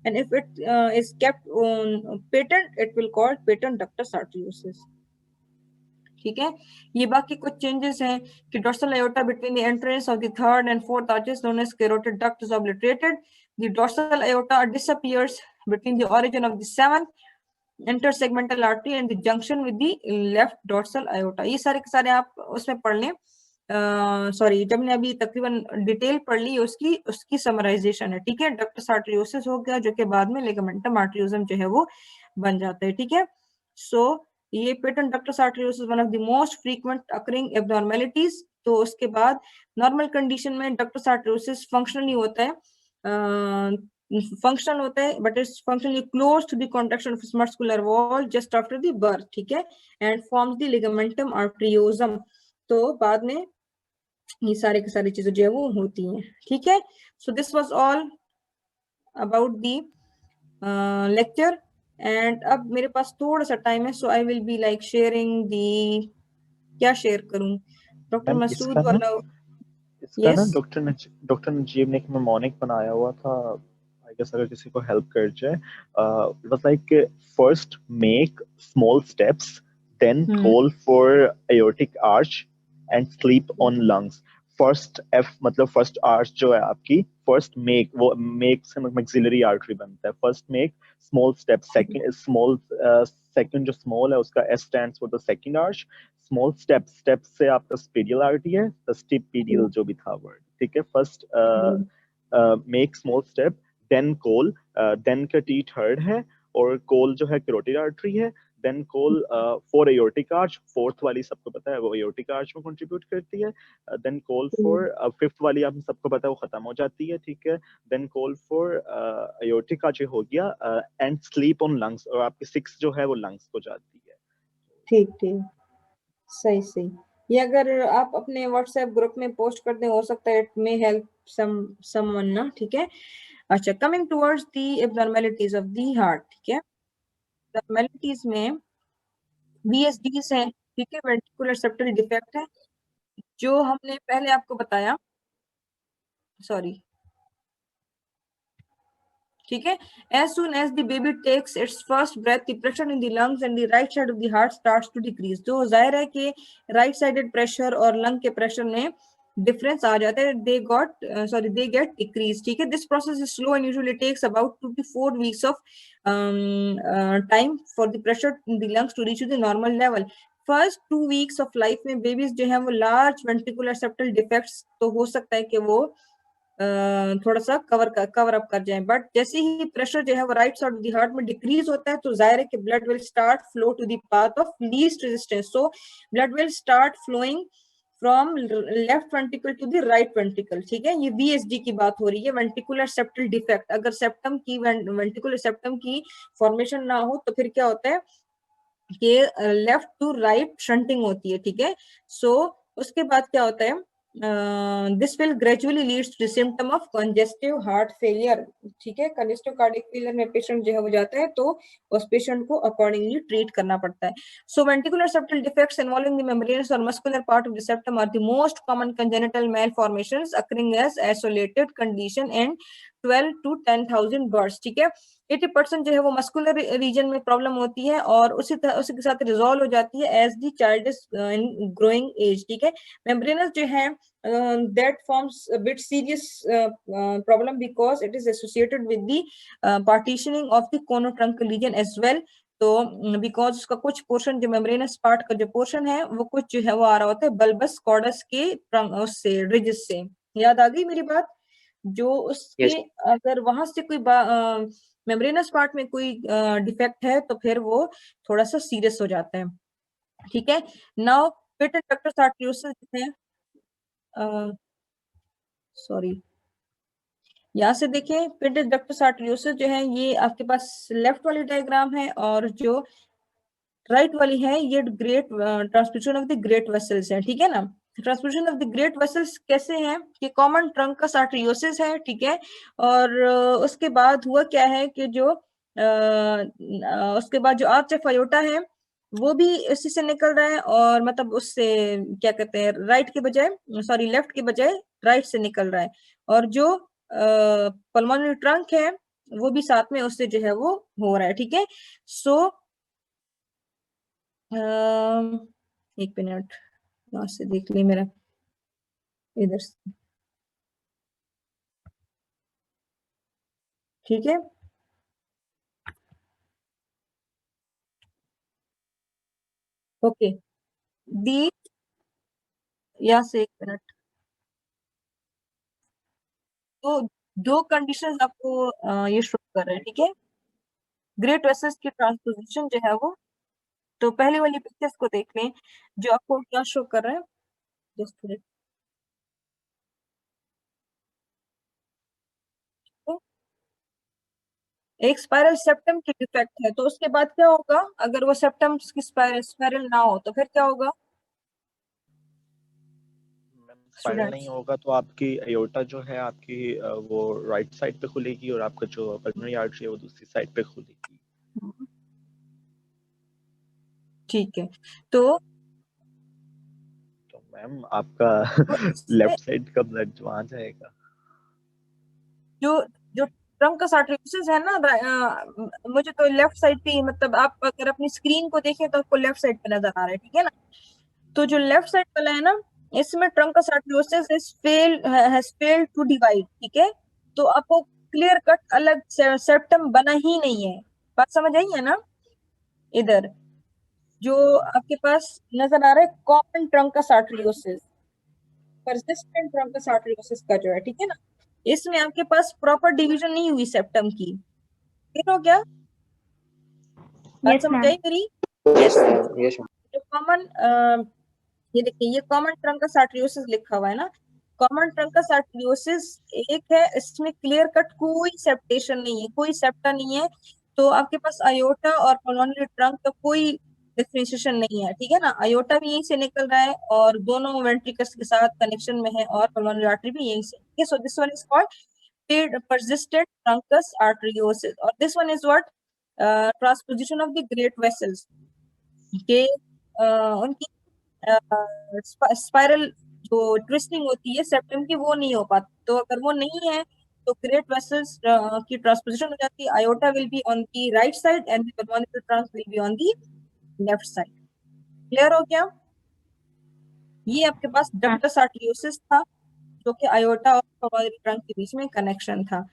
and if it is kept on patent it will called patent ductus arteriosus. ठीक है, ये बाकी कुछ चेंजेस हैं कि dorsal aorta between the entrance of the third and fourth arches known as carotid duct is obliterated. The dorsal aorta disappears between the origin of the seventh intersegmental artery and the junction with the left dorsal aorta. ये सारे के सारे आप उसमें पढ़ लें. सॉरी, जब मैंने अभी तकरीबन डिटेल पढ़ ली उसकी समराइजेशन है. ठीक है, डक्टस आर्टरियोसिस हो गया जो कि बाद में लिगामेंटम आर्टरियोजम जो है वो बन जाता है. ठीक है, सो ये patent ductus arteriosus one of the most frequent occurring abnormalities. तो उसके बाद नॉर्मल कंडीशन में डक्टस आर्टरियोसिस फंक्शनली होता है, फंक्शनल होता है, but it's functionally close to the contraction of muscular wall just after the birth. ठीक है, and forms the ligamentum arteriosum. तो बाद में ये सारे की सारी चीजें जो है वो होती हैं. ठीक है, so this was all about the lecture. And अब मेरे पास थोड़ा सा टाइम है, so I will be like sharing the, क्या शेयर करूं डॉक्टर मसूद वाला. इसका ना डॉक्टर नजीब ने एक मेमोनिक बनाया हुआ था, आई गेस अगर किसी को हेल्प कर जाए. It was like first make small steps, then call for aortic arch and sleep on lungs. First F मतलब फर्स्ट आर्च जो है आपकी, फर्स्ट मेक, वो मेक से मैक्सिलरी आर्टरी बनता है. First make small step, second small, second जो स्मॉल है उसका S stands for the second arch. Small step, step से आपका स्पेडियल आर्टरी है, द स्टिपिडियल जो भी था वर्ड. ठीक है, first make small step, then call, then का टी थर्ड है, और कॉल जो है कैरोटिड आर्टरी है. Then call for aortic arch, fourth वाली सबको पता है वो एयोर्टिक आर्च में कंट्रीब्यूट करती है. देन कॉल फॉर फिफ्थ वाली आप सबको पता है वो खत्म हो जाती है. ठीक है, then call for aortic arch हो गया, एंड स्लीप ऑन लंग्स, और आपकी सिक्स जो है वो लंग्स को जाती है. ठीक ठीक, सही सही. ये अगर आप अपने व्हाट्सएप ग्रुप में पोस्ट कर दें हो सकता है इट मे हेल्प समवन ना. ठीक है, अच्छा, coming towards the abnormalities of the heart. ठीक है, एब्नॉर्मलिटीज में VSDs हैं. ठीक है, वेंट्रिकुलर सेप्टल डिफेक्ट है जो हमने पहले आपको बताया. सॉरी, ठीक है, as soon as the baby takes its first breath the pressure in the lungs and the right side of the heart starts to decrease. तो जाहिर है कि राइट साइडेड प्रेशर और लंग के प्रेशर में डिफरेंस आ जाता है. they get decreased. ठीक है, this process is slow and usually takes about 2 to 4 weeks of time for the pressure in the lungs to reach to the normal level. First 2 weeks of life में बेबीज जो है वो लार्ज वेंट्रिकुलर सेप्टल डिफेक्ट्स तो हो सकता है कि वो थोड़ा सा कवर अप कर जाए, बट जैसे ही प्रेशर जो है वो right side of the heart में डिक्रीज होता है तो जाहिर है कि blood will start flow to the path of least resistance. So blood will start flowing from left ventricle to the right ventricle. ठीक है, ये VSD की बात हो रही है, वेंट्रिकुलर सेप्टल डिफेक्ट. अगर सेप्टम की वेंट्रिकुलर सेप्टम की फॉर्मेशन ना हो तो फिर क्या होता है कि लेफ्ट टू राइट शंटिंग होती है. ठीक है, सो उसके बाद क्या होता है, this will gradually leads to the symptom of congestive heart failure. ठीक है, congestive cardiac failure में पेशेंट जो है वो जाता है तो उस पेशेंट को accordingly treat करना पड़ता है. So ventricular septal defects involving the membranous or muscular part of the septum are the most common congenital malformations occurring as isolated condition in 12 to 10,000 births. ठीक है, 80% जो है वो मस्कुलर रीजन में प्रॉब्लम होती है और उसी के साथ रिजॉल्व हो जाती है as the child is in growing age. ठीक है, मेम्ब्रेनस जो है that forms a bit serious problem because it is associated with the partitioning of the conotruncal region as well. तो बिकॉज उसका कुछ पोर्शन जो मेम्ब्रेनस पार्ट का जो पोर्शन है वो कुछ जो है वो आ रहा होता है बल्बस कॉर्डस के उससे रिजिस से. याद आ गई मेरी बात? जो उसके अगर वहां से कोई मेम्ब्रेनस पार्ट में कोई डिफेक्ट है तो फिर वो थोड़ा सा सीरियस हो जाता है. ठीक है, नाउ पेटेंट डक्टस आर्टरियोसिस है, सॉरी यहाँ से देखें, पेटेंट डक्टस आर्टरियोसिस जो है ये आपके पास लेफ्ट वाली डायग्राम है और जो राइट वाली है ये great transmission of the great vessels है. ठीक है ना, transportation of the great vessels कैसे है कि कॉमन ट्रंकस आर्टरियोसिस है, ठीक है। और उसके बाद हुआ क्या है कि जो उसके बाद जो आर्च ऑफ अयोटा है वो भी इसी से निकल रहा है, और मतलब उससे क्या कहते हैं राइट के बजाय, सॉरी लेफ्ट के बजाय राइट से निकल रहा है। और जो पल्मोनरी ट्रंक है वो भी साथ में उससे जो है वो हो रहा है, ठीक है। सो एक मिनट यहाँ से देख ले मेरा इधर से, ठीक है। ओके दी यहाँ से एक मिनट, तो दो कंडीशंस आपको ये शो कर रहे हैं, ठीक है। ग्रेट वेसल्स की ट्रांसपोजिशन जो है वो, तो पहले वाली पिक्चर्स को देख लें जो आपको क्या शो कर रहा है। जस्ट एक स्पाइरल सेप्टम की डिफेक्ट है, तो उसके बाद क्या होगा अगर वो सेप्टम की स्पाइरल ना हो तो फिर क्या होगा स्पाइरल नहीं स्टूडेंट्स? होगा तो आपकी एयोर्टा जो है आपकी वो राइट साइड पे खुलेगी और आपका जो पल्मोनरी आर्टरी है वो दूसरी साइड पे खुलेगी। ठीक है, तो मैम आपका लेफ्ट साइड का ब्लड जो आ जाएगा। जो जो ट्रंकस आर्टरियोसिस है ना, मुझे तो लेफ्ट साइड पे, मतलब आप अगर अपनी स्क्रीन को देखें तो आपको लेफ्ट साइड पे नजर आ रहा है, ठीक है ना। तो जो लेफ्ट साइड वाला है ना, इसमें truncus arteriosus has failed to divide, ठीक है। तो आपको क्लियर कट अलग सेप्टम बना ही नहीं है, बात समझ आई है ना। इधर जो आपके पास नजर आ रहा है कॉमन ट्रंकस आर्टरियोसिस, परसिस्टेंट ट्रंकस आर्टरियोसिस का जो है, ठीक है ना, इसमें आपके पास प्रॉपर डिवीजन नहीं हुई सेप्टम की। क्लियर हो गया? बात यस समझ मैम। आई मेरी? Yes yes. Ma'am, yes ma'am. जो कॉमन ये देखिए ये कॉमन ट्रंकस आर्टरियोसिस लिखा हुआ है ना, कॉमन ट्रंकस आर्टरियोसिस एक है, इसमें क्लियर कट कोई सेप्टेशन नहीं है, कोई सेप्टा नहीं है। तो आपके पास अयोटा और पल्मोनरी ट्रंक का कोई डिफरेंशिएशन नहीं है, ठीक है ना। अयोटा भी यहीं से निकल रहा है और दोनों वेंट्रिकल्स के साथ कनेक्शन में है, और पल्मोनरी आर्टरी भी यहीं से, ठीक है। So this one is called persistent truncus arteriosus, और this one is what transposition of the great vessels के उनकी स्पाइरल जो ट्विस्टिंग होती है सेप्टम की वो नहीं हो पाती। तो अगर वो नहीं है तो ग्रेट वेसल्स की ट्रांसपोजिशन हो जाती है, iota will be on the right side and the pulmonary trunk will be on the left side. Clear हो गया? ये आपके पास डक्टस आर्टरियोसिस था जो कि आयोटा और पल्मोनरी ट्रंक के बीच में कनेक्शन था।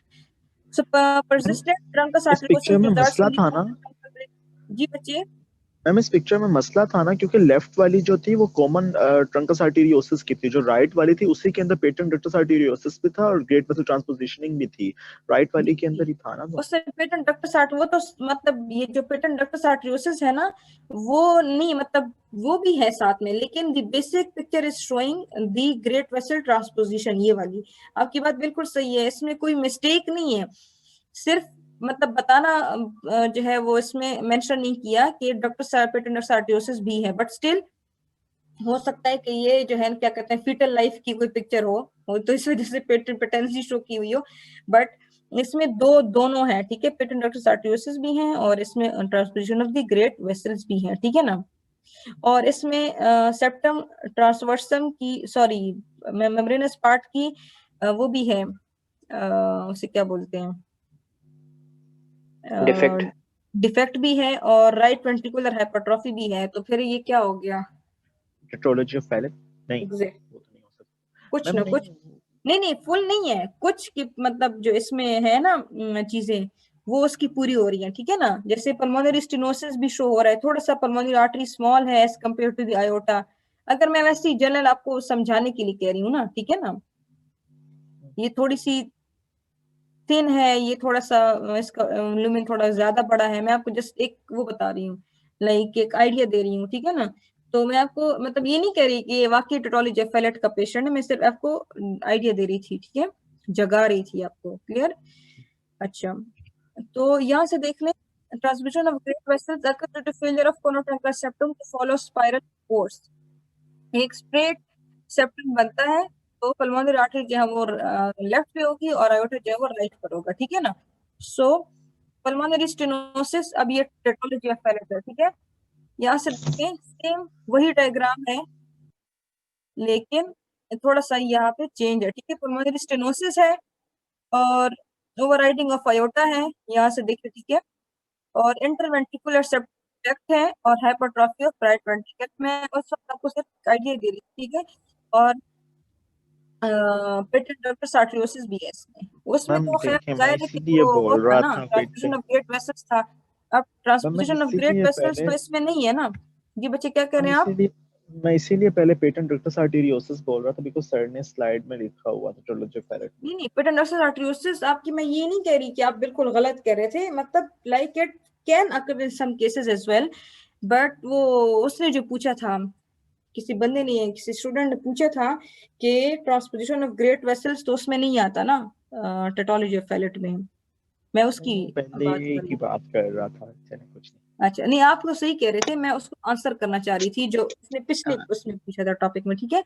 सो persistent truncus इस पिक्चर arteriosus में results मसला in the था ना जी बच्चे। मैम, इस पिक्चर में मसला था ना क्योंकि लेफ्ट वाली जो थी वो कॉमन ट्रंकस आर्टेरियोसिस की थी, जो राइट वाली थी उसी के अंदर पेटेंट डक्टस आर्टेरियोसिस भी था और ग्रेट वेसल ट्रांसपोजिशनिंग भी थी। राइट वाली के अंदर ही था ना वो। उससे पेटेंट डक्टस आर्ट वो तो मतलब ये जो पेटेंट डक्टस आर्टरियोसिस है ना वो नहीं, मतलब वो भी है साथ में, लेकिन the basic picture is showing the great vessel transposition. ये वाली आपकी बात बिल्कुल सही है, इसमें कोई मिस्टेक नहीं है, सिर्फ मतलब बताना जो है वो इसमें मेंशन नहीं किया कि डॉक्टर पेटेंट डक्टस आर्टरियोसिस भी है, बट स्टिल हो सकता है कि ये जो है क्या कहते हैं फीटल लाइफ की कोई पिक्चर हो तो इस वजह से पेटेंसी शो की हुई हो, बट इसमें दोनों है, ठीक है। पेटेंट डक्टस आर्टरियोसिस भी हैं और इसमें transposition of the great vessels भी हैं, ठीक है ना। और इसमें सेप्टम ट्रांसवर्सम की, सॉरी मेम्ब्रेनस पार्ट की वो भी है, उसे क्या बोलते हैं डिफेक्ट। डिफेक्ट भी है, और राइट वेंट्रिकुलर हाइपरट्रॉफी भी है। तो फिर ये क्या हो गया टेट्रोलॉजी ऑफ पैलेट नहीं, एग्जैक्ट वो तो नहीं हो सकता कुछ मैम। ना कुछ, नहीं, नहीं फुल नहीं है कुछ की, मतलब जो इसमें है ना चीजें वो उसकी पूरी हो रही है, ठीक है ना। जैसे पल्मोनरी स्टेनोसिस भी शो हो रहा है, थोड़ा सा पल्मोनरी आर्टरी स्मॉल है as compare to the aorta. अगर मैं वैसे ही जनरल आपको समझाने के लिए कह रही हूँ ना, ठीक है ना, ये थोड़ी सी थिन है, ये थोड़ा सा इसका लुमेन थोड़ा ज्यादा बड़ा है, मैं आपको जस्ट एक वो बता रही हूँ, लाइक एक आइडिया दे रही हूँ, ठीक है ना। तो मैं आपको मतलब ये नहीं कह रही कि ये वाकई टेट्रोलॉजी फेलेट का पेशेंट है, मैं सिर्फ आपको आइडिया दे रही थी, ठीक है, जगा रही थी आपको। क्लियर? अच्छा, तो यहाँ से देख लें transmission of great vessels occur due to failure of conotruncal septum to follow spiral course। एक स्ट्रेट सेप्टम बनता है तो पल्मोनरी आर्टरी जो है वो लेफ्ट पे होगी और आयोटा जो है वो राइट पर होगा, ठीक है ना। सो पल्मोनरी स्टेनोसिस, अब ये टेट्रोलॉजी ऑफ पैलेट है, ठीक है। यहाँ से देखें सेम वही डायग्राम है लेकिन थोड़ा सा यहाँ पे चेंज है, ठीक है। पल्मोनरी स्टेनोसिस है और ओवरराइडिंग ऑफ आयोटा है, यहाँ से देखिए, ठीक है। और इंटरवेंट्रिकुलर सेप्टेक्ट है और हाइपरट्रॉफी ऑफ राइट वेंट्रिकल। मैं उस वक्त आपको सिर्फ आइडिया दे रही थी, ठीक है। और पेटेंट डक्टस आर्टरियोसिस भी है इसमें, उसमें मैम तो खैर देखिए, मैं जाहिर है कि इसीलिए वो बोल था रहा ना, था ट्रांसपोजिशन ऑफ ग्रेट वेसल्स था। अब मैं ट्रांसपोजिशन ऑफ ग्रेट इसीलिए वेसल्स पहले तो इसमें नहीं है ना। ये बच्चे क्या कह मैम रहे हैं आप? इसीलिए पहले पेटेंट डक्टस आर्टेरियोसिस बोल रहा था, बिकॉज सर ने स्लाइड में लिखा हुआ था ट्रोलोजी ऑफ पैलेट में। नहीं, पेटेंट डक्टस आर्टरियोसिस आपकी, मैं ये नहीं कह रही कि आप बिल्कुल गलत कह रहे थे, मतलब like it can occur in some cases as well, but वो उसने जो पूछा था, किसी बंदे ने, किसी स्टूडेंट ने पूछा था कि ट्रांसपोजिशन ऑफ ग्रेट वेसल्स तो उसमें नहीं आता ना टेटोलॉजी ऑफ पैलेट में। मैं उसकी वो पहले बात कर रही की हूँ। बात कर रहा था, चलिए कुछ नहीं। अच्छा, नहीं आप तो सही कह रहे थे, मैं उसको आंसर करना चाह रही थी जो उसने पिछले उसमें पूछा था टॉपिक में, ठीक है।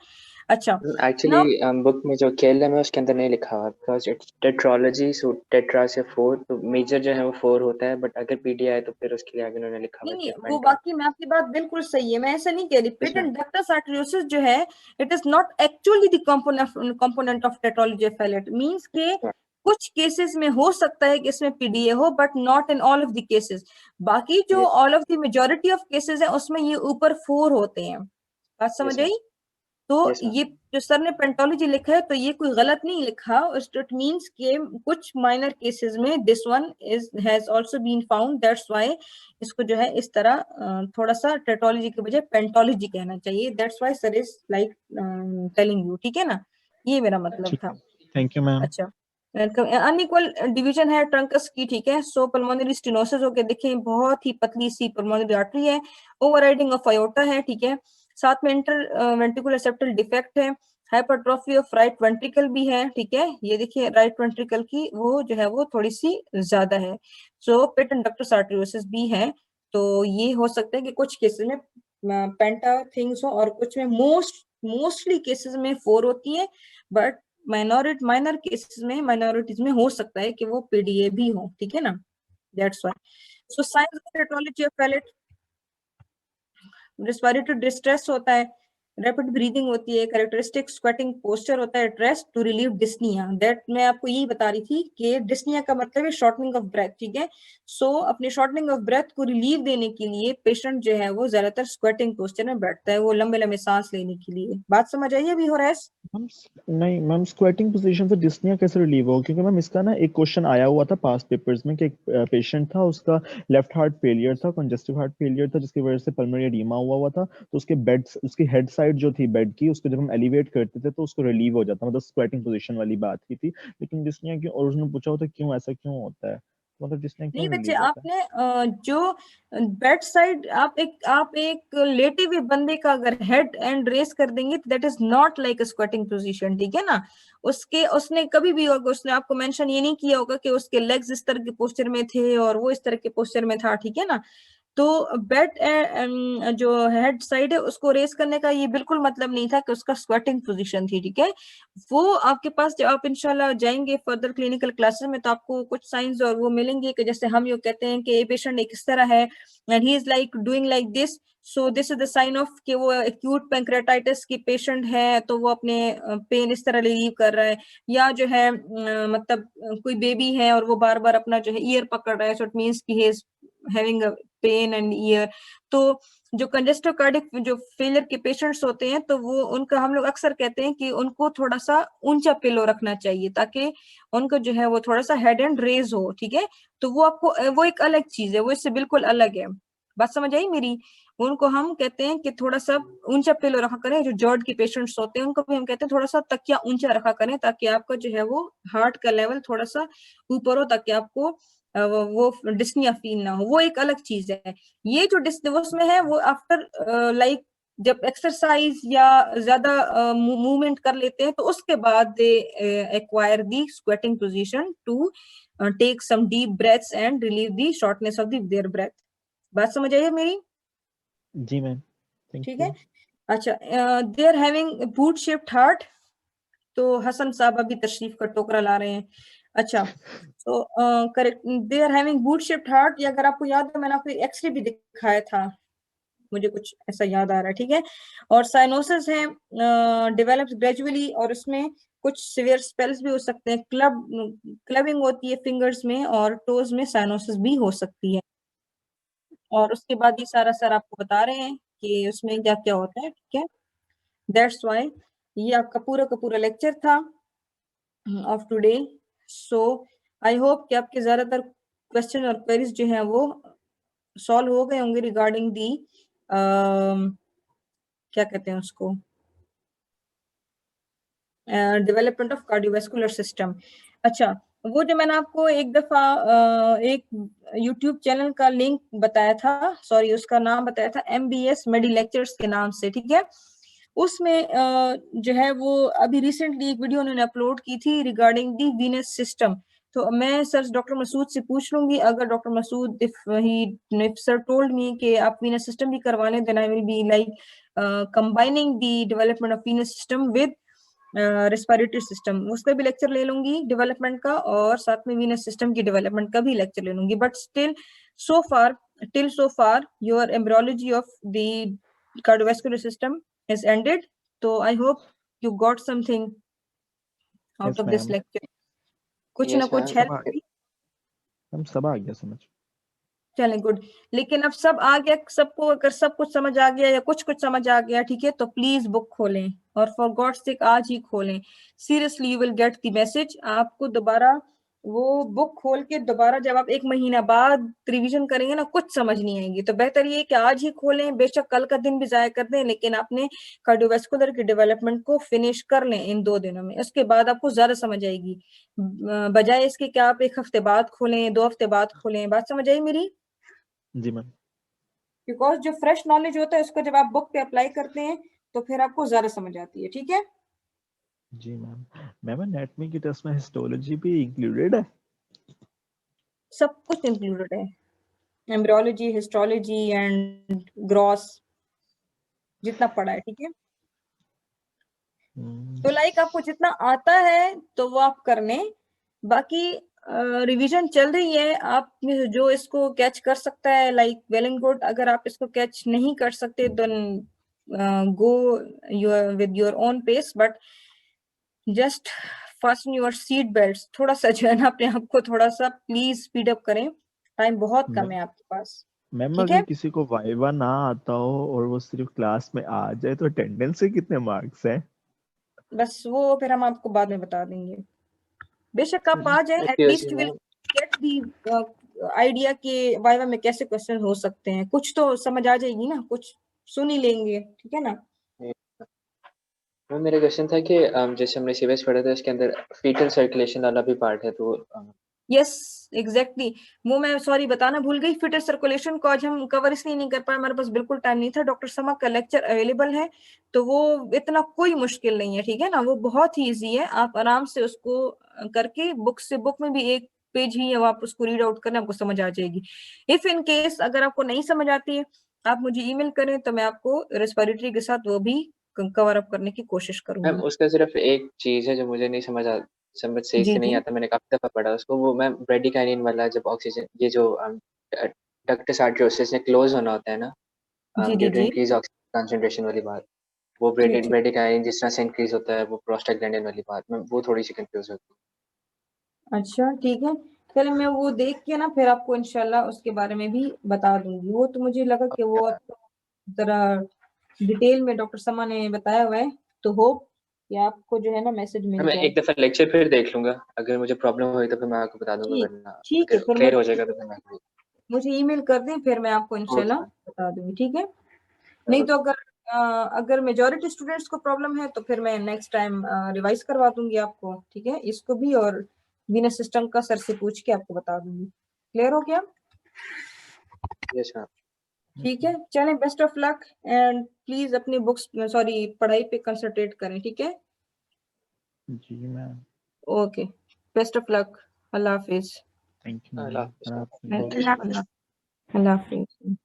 अच्छा, नाउ एक्चुअली बुक में जो KLM है उसके अंदर नहीं लिखा हुआ, because it's tetralogy, so tetra से 4, तो मेजर जो है वो 4 होता है, बट अगर PDI है तो फिर उसके लिए आगे उन्होंने लिखा हुआ नहीं है नहीं, कि वो पेंटा। बाकी में आपकी बात बिल्कुल सही है, मैं ऐसा नहीं कह रही। Yes, ma'am. Patent ductus arteriosus जो है, it is not actually the component of tetralogy of Fallot, means के कुछ केसेस में हो सकता है कि इसमें पीडीए हो, but not in all of the cases. बाकी जो Yes. All of the majority of cases है उसमें ये ऊपर 4 होते हैं। बात समझ Yes, ma'am. आई? तो Yes, ma'am. ये जो सर ने पेंटोलॉजी लिखा है तो ये कोई गलत नहीं लिखा, इट मींस के कुछ माइनर केसेस में this one is has also been found, that's why इसको जो है इस तरह थोड़ा सा टेटोलॉजी के बजाय पेंटोलॉजी कहना चाहिए, that's why sir is like telling you, ठीक है ना। ये मेरा मतलब ठीक था। है, थैंक यू मैम। अच्छा, अनइक्वल डिवीजन है ट्रंकस की, ठीक है। सो पल्मोनरी स्टेनोसिस होके देखें, बहुत ही पतली सी पल्मोनरी आर्टरी है, ओवरराइडिंग ऑफ आयोटा है, ठीक है। साथ में इंटर वेंट्रिकुलर सेप्टल डिफेक्ट है, हाइपरट्रॉफी ऑफ राइट वेंट्रिकल भी है, ठीक है। ये देखिए राइट वेंट्रिकल की वो जो है वो थोड़ी सी ज्यादा है। सो पेटेंट डक्टस आर्टरियोसिस भी है। तो ये हो सकता है कि कुछ केसेस में पेंटा थिंग्स हो और कुछ में मोस्टली केसेस में 4 होती है, बट माइनर केसेस में, माइनॉरिटीज में हो सकता है कि वो पीडीए भी हो, ठीक है ना। That's why. So signs of tetralogy of Fallot, respiratory distress होता है, रैपिड ब्रीदिंग होती है, कैरेक्टरिस्टिक स्वेटिंग पोस्चर होता है, rest to relieve dyspnoea. That मैं आपको यही बता रही थी कि डिस्निया का मतलब है शॉर्टनिंग ऑफ ब्रेथ, ठीक है। सो अपनी शॉर्टनिंग ऑफ ब्रेथ को रिलीव देने के लिए पेशेंट जो है वो ज्यादातर स्वेटिंग पोस्चर में बैठता है, वो लंबे लंबे सांस लेने के लिए। बात समझ आई अभी हो रहा है? मैम नहीं मैम, स्क्वेटिंग पोजीशन से डिस्निया कैसे रिलीव हो? क्योंकि मैम इसका ना एक क्वेश्चन आया हुआ था पास्ट पेपर्स में कि एक पेशेंट था, उसका लेफ्ट हार्ट फेलियर था, कंजेस्टिव हार्ट फेलियर था, जिसकी वजह से पल्मोनरी एडीमा हुआ था। तो उसकी हेड साइड जो थी बेड की, उसको जब हम एलिवेट करते थे तो उसको रिलीव हो जाता, मतलब स्क्वेटिंग पोजीशन वाली बात की थी। लेकिन डिस्निया की, और उसने पूछा होता क्यों ऐसा क्यों होता है, मतलब डिस्निया नहीं क्यों बच्चे, रिलीव होता है? आपने जो बेड साइड आप एक लेटे हुए बंदे का अगर हेड एंड रेस कर देंगे तो that is not like a squatting position, ठीक है ना। उसने कभी भी होगा, उसने आपको मेंशन ये नहीं किया होगा कि उसके लेग्स इस तरह के पोस्चर में थे और वो इस तरह के पोस्चर में था, ठीक है ना। तो बेड जो हेड साइड है उसको रेस करने का ये बिल्कुल मतलब नहीं था कि उसका स्क्वाटिंग पोजीशन थी, ठीक है। वो आपके पास जब आप इंशाल्लाह जाएंगे फर्दर क्लिनिकल क्लासेस में तो आपको कुछ साइंस और वो मिलेंगे कि जैसे हम ये कहते हैं कि ये पेशेंट एक इस तरह है and he is like doing like this, so this is the sign of कि वो एक्यूट पैंक्रेटाइटिस की पेशेंट है, तो वो अपने पेन इस तरह रिलीव कर रहा है। या जो है मतलब कोई बेबी है और वो बार बार अपना जो है ईयर पकड़ रहा है, सो इट मींस कि he is having a pain and ear. तो जो कंजेस्टिव कार्डिक जो फेलियर के पेशेंट्स होते हैं तो वो उनका हम लोग अक्सर कहते हैं कि उनको थोड़ा सा ऊंचा पिलो रखना चाहिए ताकि उनको जो है वो थोड़ा सा हेड एंड रेज हो, ठीक है। तो वो आपको वो एक अलग चीज है, वो इससे बिल्कुल अलग है। बात समझ आई मेरी? उनको हम कहते हैं कि थोड़ा सा ऊंचा पिलो रखा करें। जो जॉर्ड के पेशेंट्स होते हैं उनको भी हम कहते हैं थोड़ा सा तकिया ऊंचा रखा करें ताकि आपका जो है वो हार्ट का लेवल थोड़ा सा ऊपर हो, ताकि आपको वो डिस्निया फील ना हो। वो एक अलग चीज है। ये जो उसमें है वो आफ्टर लाइक जब एक्सरसाइज या ज्यादा मूवमेंट कर लेते हैं तो उसके बाद they acquire the squatting position to take some deep breaths and relieve the shortness of their breath. बात समझ आई है मेरी? जी मैम, थैंक ठीक यू। है। अच्छा, they are having boot shaped heart. तो हसन साहब अभी तशरीफ का टोकरा ला रहे हैं। अच्छा, तो correct, they are having boot shaped heart. या अगर आपको याद है मैंने आपको एक्सरे भी दिखाया था, मुझे कुछ ऐसा याद आ रहा है, ठीक है। और साइनोसिस है, डेवलप्स ग्रेजुअली, और उसमें कुछ सिवियर स्पेल्स भी हो सकते हैं। क्लबिंग होती है फिंगर्स में और टोज में, साइनोसिस भी हो सकती है। और उसके बाद ये सारा सर आपको बता रहे हैं कि उसमें क्या क्या होता है, ठीक है। दैट्स वाई ये आपका पूरा का पूरा लेक्चर था of today. So I hope कि आपके ज्यादातर क्वेश्चन और क्वेरीज जो हैं वो सॉल्व हो गए होंगे रिगार्डिंग दी क्या कहते हैं उसको, डेवलपमेंट ऑफ कार्डियोवास्कुलर सिस्टम। अच्छा, वो जो मैंने आपको एक दफा एक यूट्यूब चैनल का लिंक बताया था, सॉरी उसका नाम बताया था, MBS मेडी लेक्चर्स के नाम से, ठीक है। उसमें जो है वो अभी रिसेंटली एक वीडियो उन्होंने अपलोड की थी रिगार्डिंग दी वीनस सिस्टम। तो मैं सर डॉक्टर मसूद से पूछ लूंगी, अगर doctor Masood if sir told me कि आप वीनस सिस्टम भी करवा लें, then I will be like combining the development of venous system with respiratory system. उसका भी लेक्चर ले लूंगी डेवलपमेंट का, और साथ में वीनस सिस्टम की डेवलपमेंट का भी लेक्चर ले लूंगी। But still so far your embryology of the cardiovascular system is ended. So I hope you got something out Yes, of this ma'am. lecture. कुछ ना यस कुछ मैम। हेल्प करी। हम सब आ गया समझ। चलें, गुड। लेकिन अब सब आ गया, सबको अगर सब कुछ समझ आ गया या कुछ कुछ समझ आ गया, ठीक है, तो प्लीज बुक खोलें, और फॉर गॉड सेक आज ही खोलें। Seriously you will get the message. आपको दोबारा वो बुक खोल के दोबारा जब आप 1 महीना बाद रिवीजन करेंगे ना, कुछ समझ नहीं आएंगी। तो बेहतर ये कि आज ही खोलें, बेशक कल का दिन भी जाया कर दें, लेकिन आपने कार्डियोवास्कुलर की डेवलपमेंट को फिनिश कर लें इन 2 दिनों में। उसके बाद आपको ज्यादा समझ आएगी, बजाय इसके कि आप 1 हफ्ते बाद खोलें, 2 हफ्ते बाद खोलें। बात समझ आई मेरी? जी मैम। बिकॉज जो फ्रेश नॉलेज होता है उसको जब आप बुक पे अप्लाई करते हैं तो फिर आपको ज्यादा समझ आती है, ठीक है। जी मैम। मैम एनाटॉमी की टेस्ट में हिस्टोलॉजी भी इंक्लूडेड है? सब कुछ इंक्लूडेड है, एम्ब्रियोलॉजी, हिस्टोलॉजी एंड ग्रॉस, जितना पढ़ा है, ठीक है। तो लाइक आपको जितना आता है तो वो आप कर लें, बाकी रिवीजन चल रही है। आप में से जो इसको कैच कर सकता है, लाइक वेल एंड गुड। अगर आप इसको कैच नहीं कर सकते then go your with your own pace, but just fasten your seat belt. थोड़ा सा जो है ना अपने आप को थोड़ा सा प्लीज स्पीड अप करें, टाइम बहुत कम है आपके पास, मैम ठीक अगर है। किसी को वाइवा ना आता हो और वो सिर्फ क्लास में आ जाए तो अटेंडेंस से कितने मार्क्स हैं? बस वो फिर हम आपको बाद में बता देंगे। बेशक आप आ जाए, Seriously, at least you will ma'am. Get the idea कि वाइवा में कैसे क्वेश्चन हो सकते हैं। कुछ तो समझ आ जाएगी ना, कुछ सुन ही लेंगे, ठीक है ना। मैम मेरा क्वेश्चन था कि जैसे हमने सीबीएस पढ़ा था इसके अंदर फीटल सर्कुलेशन वाला भी पार्ट है, तो यस एग्जैक्टली, वो मैं सॉरी बताना भूल गई। फिटर सर्कुलेशन को आज हम कवर इसलिए नहीं कर पाए, हमारे पास बिल्कुल टाइम नहीं था। डॉक्टर समा का लेक्चर अवेलेबल है, तो वो इतना कोई मुश्किल नहीं है, ठीक है ना। वो बहुत ही इजी है, आप आराम से उसको करके बुक से, बुक में भी 1 पेज ही है, वो आप उसको रीड आउट करना, आपको समझ आ जाएगी। इफ इन केस अगर आपको नहीं समझ आती है, आप मुझे ईमेल करें तो मैं आपको रेस्पिरेटरी के साथ वो भी कवर अप करने की कोशिश मैम करूंगी। उसका सिर्फ एक चीज़ है जो मुझे नहीं समझ सही जी से नहीं जी आता, मैंने काफ़ी दफ़ा पढ़ा उसको, वो मैम ब्रेडिकाइनिन वाला, जब ऑक्सीजन ये जो डक्टस आर्टरियोसिस ने क्लोज होना होता है ना, जी ड्यू जी टू जी इंक्रीज ऑक्सीजन कंसंट्रेशन वाली बात, वो जी ठीक। ब्रेडिकाइनिन जिस तरह से इंक्रीज होता है, वो प्रोस्टाग्लैंडिन वाली बात, मैं वो थोड़ी सी कंफ्यूज होती अच्छा ठीक है, चलो मैं वो देख के ना फिर आपको इंशाल्लाह उसके बारे में भी बता दूंगी। वो तो मुझे लगा कि वो हूँ। आपको जरा डिटेल में डॉक्टर समा ने बताया हुआ है, तो होप कि आपको जो है ना मैसेज मिल मैं जाए। एक दफ़ा लेक्चर फिर देख लूंगा, अगर मुझे प्रॉब्लम हुई तो फिर मैं आपको बता दूंगा, ठीक, वरना ठीक है, अगर फिर क्लियर हो जाएगा तो फिर मैं मुझे ईमेल कर दें, फिर मैं आपको ओके इंशाल्लाह मैम। बता दूंगी, ठीक है। नहीं तो अगर मेजॉरिटी स्टूडेंट्स को प्रॉब्लम है तो फिर मैं नेक्स्ट टाइम रिवाइज करवा दूंगी आपको, ठीक है, इसको भी, और वीनस सिस्टम का सर से पूछ के आपको बता दूंगी। क्लियर हो गया? Yes ma'am. ठीक है, चलें, best of luck, and please अपनी बुक्स, सॉरी पढ़ाई पे कंसंट्रेट करें, ठीक है। जी ma'am. Okay, best of luck, Allah हाफिज। Thank you Allah ma'am. हाफ़िज़ मैम। अल्लाह हाफिज।